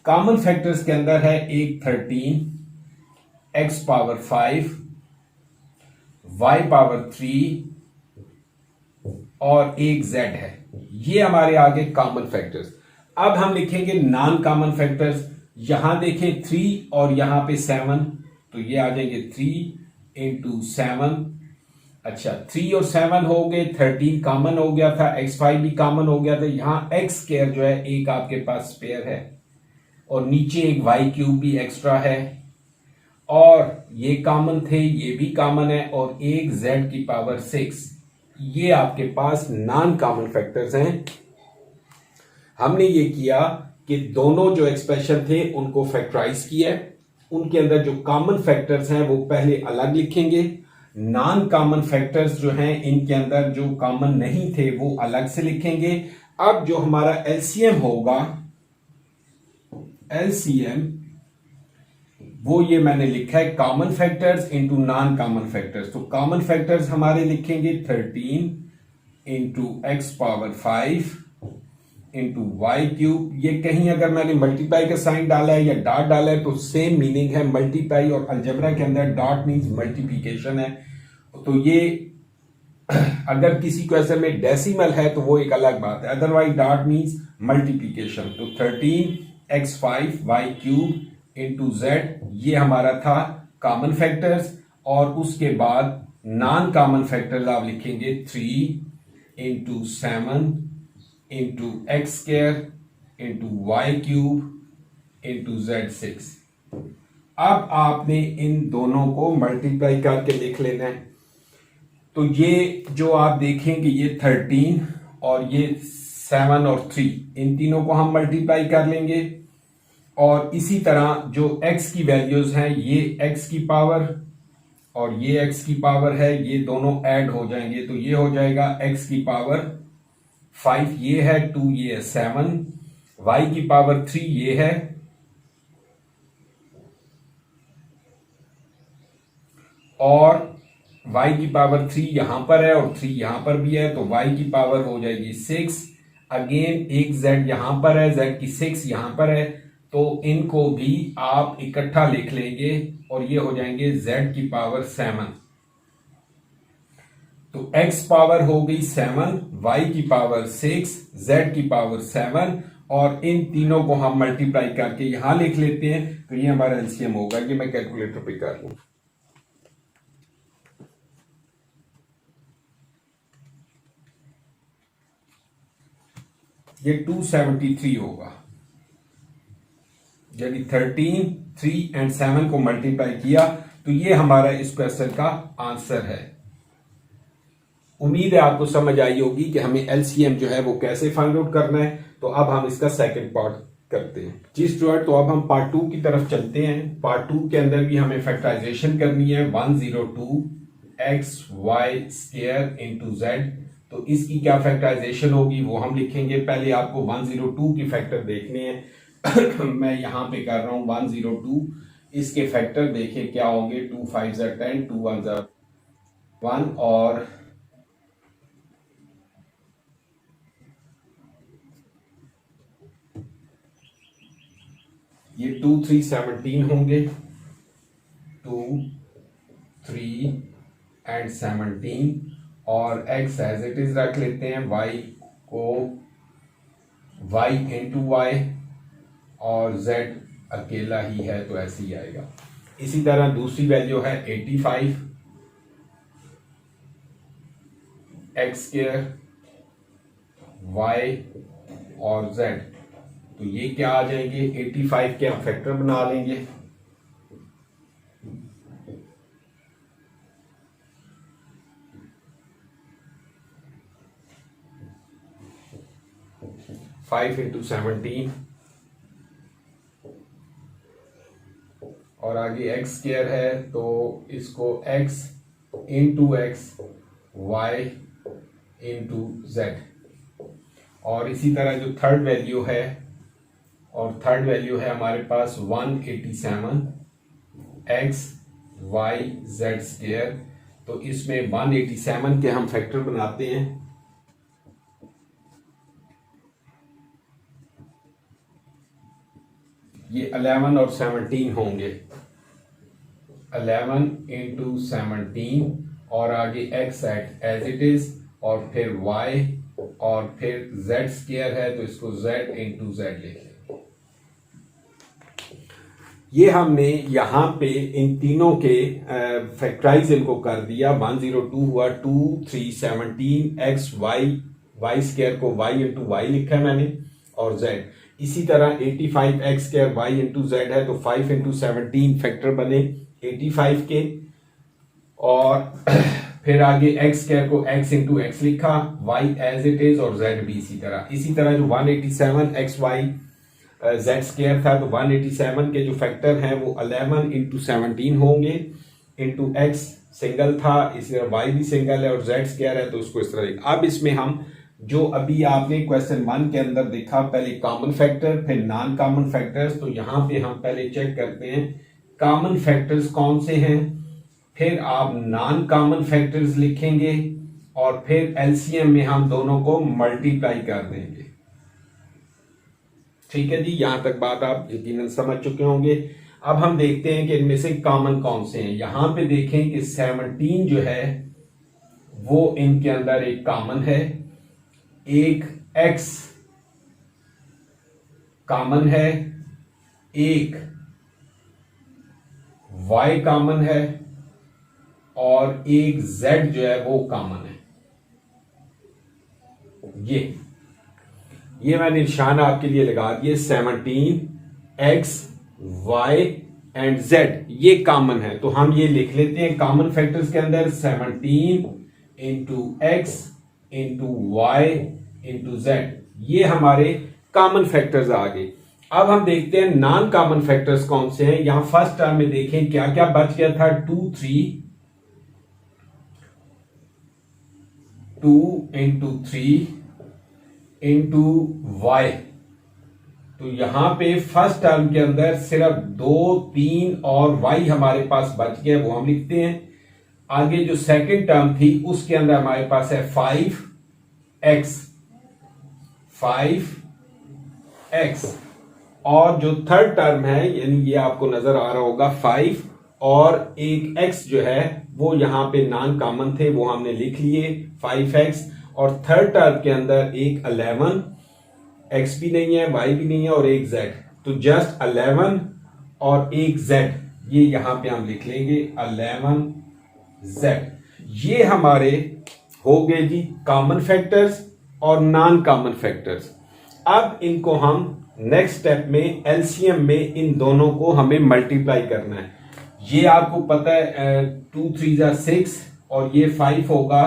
कॉमन फैक्टर्स के अंदर है एक 13, x पावर 5, y पावर 3 और एक z है। ये हमारे आगे कॉमन फैक्टर्स। अब हम लिखेंगे नॉन कॉमन फैक्टर्स। यहां देखें 3 और यहां पे 7, तो ये आ जाएंगे 3 इंटू 7। अच्छा, 3 और 7 हो गए, 13 कॉमन हो गया था, x5 भी कॉमन हो गया था। यहां x स्क्वायर जो है एक आपके पास स्पेयर है और नीचे एक y क्यूब भी एक्स्ट्रा है, और ये कॉमन थे, ये भी कॉमन है, और एक z की पावर 6। ये आपके पास नॉन कॉमन फैक्टर्स हैं। हमने ये किया कि दोनों जो एक्सप्रेशन थे उनको फैक्टराइज किया, उनके अंदर जो कॉमन फैक्टर्स हैं वो पहले अलग लिखेंगे, नॉन कॉमन फैक्टर्स जो हैं इनके अंदर जो कॉमन नहीं थे वो अलग से लिखेंगे। अब जो हमारा एलसीएम होगा, एलसीएम वो ये मैंने लिखा है common factors into non common factors. तो कॉमन फैक्टर्स हमारे लिखेंगे 13 into x power 5 into y cube. ये कहीं अगर मैंने मल्टीप्लाई का साइन डाला है या डॉट डाला है तो सेम मीनिंग है, मल्टीप्लाई और अलजेब्रा के अंदर डॉट मीन्स मल्टीप्लीकेशन है। तो ये अगर किसी क्वेश्चन में डेसिमल है तो वो एक अलग बात है, अदरवाइज डॉट मीन्स मल्टीप्लीकेशन। तो 13x5 Y cube into z, ये हमारा था कॉमन फैक्टर्स, और उसके बाद नॉन कॉमन फैक्टर्स आप लिखेंगे 3 into 7 into x square into y cube into z 6। अब आपने इन दोनों को मल्टीप्लाई करके लिख लेना है। तो ये जो आप देखेंगे ये 13 और ये 7 और 3, इन तीनों को हम मल्टीप्लाई कर लेंगे, और इसी तरह जो x की वैल्यूज हैं, ये x की पावर और ये x की पावर है, ये दोनों ऐड हो जाएंगे, तो ये हो जाएगा x की पावर 5 ये है, 2 ये है 7, y की पावर 3 ये है, और y की पावर 3 यहां पर है और 3 यहां पर भी है, तो y की पावर हो जाएगी 6। अगेन एक z यहां पर है, z की 6 यहां पर है, तो इनको भी आप इकट्ठा लिख लेंगे और ये हो जाएंगे z की पावर 7। तो x पावर हो गई 7, y की पावर 6, z की पावर 7, और इन तीनों को हम मल्टीप्लाई करके यहां लिख लेते हैं, तो ये हमारा एलसीएम होगा। ये मैं कैलकुलेटर पे कर लूं, ये 273 होगा। यानी 13, 3 एंड 7 को मल्टीप्लाई किया, तो ये हमारा इस क्वेश्चन का आंसर है। उम्मीद है आपको समझ आई होगी कि हमें एलसीएम जो है वो कैसे फाइंड आउट करना है। तो अब हम इसका सेकंड पार्ट करते हैं जी स्टूडेंट। तो अब हम पार्ट 2 की तरफ चलते हैं। पार्ट 2 के अंदर भी हमें फैक्टराइजेशन करनी है 102 x y square into z. तो इसकी क्या फैक्टराइजेशन होगी वो हम लिखेंगे। पहले आपको 102 की फैक्टर देखने हैं। मैं यहां पे कर रहा हूं 102। इसके फैक्टर देखें क्या होंगे। 2 5 10, 2 1 1 और ये 2 3 17 होंगे। 2 3 एंड 17 और x एज इट इज रख लेते हैं। y को y इंटू वाई और z अकेला ही है तो ऐसे ही आएगा। इसी तरह दूसरी वैल्यू है 85 एक्स स्क्वायर y और z। तो ये क्या आ जाएंगे 85 के हम फैक्टर बना लेंगे। फाइव इंटू 17 और आगे x स्क्वायर है तो इसको x into x y into z. और इसी तरह जो थर्ड वैल्यू है और थर्ड वैल्यू है हमारे पास 187 एक्स वाई जेड स्क्वायर। तो इसमें 187 के हम फैक्टर बनाते हैं। ये 11 और 17 होंगे। 11 इंटू 17 और आगे x एज इट इज और फिर y और फिर z स्क्वायर है तो इसको z इंटू जेड लिखें। ये हमने यहाँ पे इन तीनों के फैक्टराइज इनको कर दिया। 102 हुआ 2 3 17 एक्स वाई स्क्वायर को y इंटू वाई लिखा है मैंने और z। इसी तरह 85 x square y into z है तो 5 इंटू 17 फैक्टर बने 85 के। और फिर आगे एक्स स्क्वायर को x इंटू एक्स लिखा, y एज इट इज और z भी इसी तरह। इसी तरह जो 187 एक्स वाई जेड स्क्वायर था तो 187 के जो फैक्टर हैं वो 11 इंटू 17 होंगे इंटू एक्स सिंगल था, इसी तरह y भी सिंगल है और z स्क्वायर है तो उसको इस तरह लिखा। अब इसमें हम जो अभी आपने क्वेश्चन 1 के अंदर देखा पहले कॉमन फैक्टर फिर नॉन कॉमन फैक्टर्स, तो यहाँ पे हम पहले चेक करते हैं कॉमन फैक्टर्स कौन से हैं, फिर आप नॉन कॉमन फैक्टर्स लिखेंगे और फिर एलसीएम में हम दोनों को मल्टीप्लाई कर देंगे। ठीक है जी, यहां तक बात आप यकीनन समझ चुके होंगे। अब हम देखते हैं कि इनमें से कॉमन कौन से हैं। यहां पे देखें कि 17 जो है वो इनके अंदर एक कॉमन है, एक x कॉमन है, एक y कॉमन है और एक z जो है वो कॉमन है। ये मैंने निशान आपके लिए लगा दिए। 17 एक्स वाई एंड जेड ये कॉमन है तो हम ये लिख लेते हैं कॉमन फैक्टर्स के अंदर 17 into x into y into z, ये हमारे कॉमन फैक्टर्स आ गए। अब हम देखते हैं नॉन कॉमन फैक्टर्स कौन से हैं। यहां फर्स्ट टर्म में देखें क्या क्या बच गया था। 2 इंटू 3 इंटू वाई, तो यहां पे फर्स्ट टर्म के अंदर सिर्फ 2 3 और y हमारे पास बच गया वो हम लिखते हैं। आगे जो सेकंड टर्म थी उसके अंदर हमारे पास है 5x और जो थर्ड टर्म है यानी ये आपको नजर आ रहा होगा 5 और एक x जो है वो यहां पे नॉन कॉमन थे वो हमने लिख लिए 5x और थर्ड टर्म के अंदर एक 11 x भी नहीं है y भी नहीं है और एक z, तो जस्ट 11 और एक z ये यहां पे हम लिख लेंगे 11z। ये हमारे हो गए जी कॉमन फैक्टर्स और नॉन कॉमन फैक्टर्स। अब इनको हम नेक्स्ट स्टेप में एलसीएम में इन दोनों को हमें मल्टीप्लाई करना है। ये आपको पता है 2 3 6 और ये 5 होगा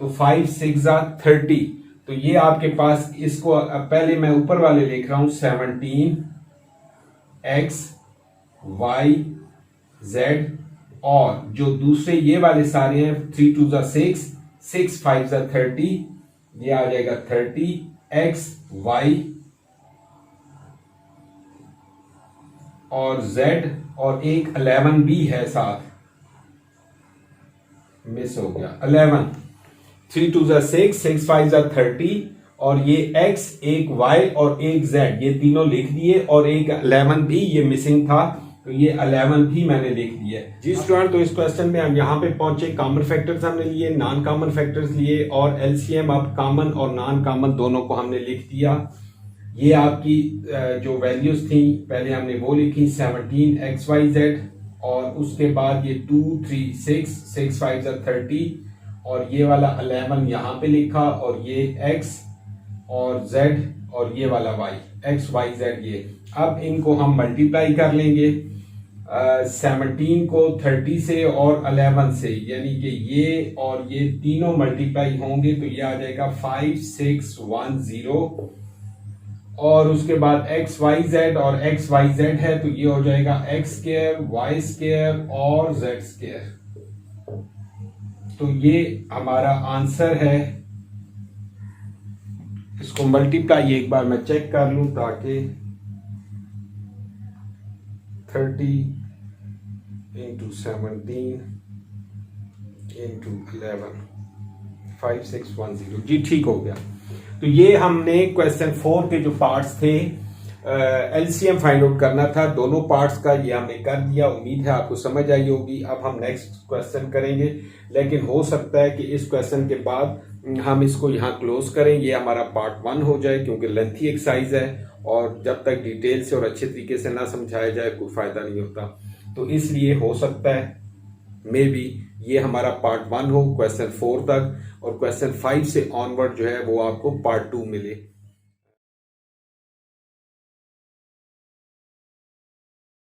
तो 5 6 30। तो ये आपके पास, इसको पहले मैं ऊपर वाले लिख रहा हूं 17 x y z, और जो दूसरे ये वाले सारे हैं 3 2 6 6 5 30, ये आ जाएगा 30 x y और z, और एक 11 भी है साथ, मिस हो गया 11। 3 2 6 6 5 30, और ये x, एक y और एक z, ये तीनों लिख दिए, और एक 11 भी ये मिसिंग था, तो ये 11 भी मैंने लिख दिया है जी स्टूडेंट। तो इस क्वेश्चन में हम यहाँ पे पहुंचे, कॉमन फैक्टर्स हमने लिए, नॉन कॉमन फैक्टर्स लिए, और एलसीएम अब कॉमन और नॉन कॉमन दोनों को हमने लिख दिया। ये आपकी जो वैल्यूज थी पहले हमने वो लिखी 17 XYZ, और उसके बाद ये 2 3 6 6 5 30, और ये वाला 11 यहाँ पे लिखा, और ये X और Z, और ये वाला Y XYZ ये। अब इनको हम मल्टीप्लाई कर लेंगे 17 को 30 से और 11 से, यानी कि ये और ये तीनों मल्टीप्लाई होंगे, तो ये आ जाएगा 5610, और उसके बाद XYZ और XYZ है, तो ये हो जाएगा X स्क्वायर Y स्क्वायर और Z स्क्वायर। तो ये हमारा आंसर है। इसको मल्टीप्लाई एक बार मैं चेक कर लूं, ताकि 30 into 17 into 11 5610 जी, ठीक हो गया। तो ये हमने क्वेश्चन 4 के जो पार्ट्स थे एलसीएम फाइंड आउट करना था, दोनों पार्ट्स का ये हमने कर दिया। उम्मीद है आपको समझ आई होगी। अब हम नेक्स्ट क्वेश्चन करेंगे, लेकिन हो सकता है कि इस क्वेश्चन के बाद हम इसको यहाँ क्लोज करें, ये हमारा पार्ट 1 हो जाए, क्योंकि लेंथी एक्सरसाइज है, और जब तक डिटेल से और अच्छे तरीके से ना समझाया जाए कोई फायदा नहीं होता। तो इसलिए हो सकता है मे बी ये हमारा पार्ट 1 हो क्वेश्चन 4 तक, और क्वेश्चन 5 से ऑनवर्ड जो है वो आपको पार्ट 2 मिले।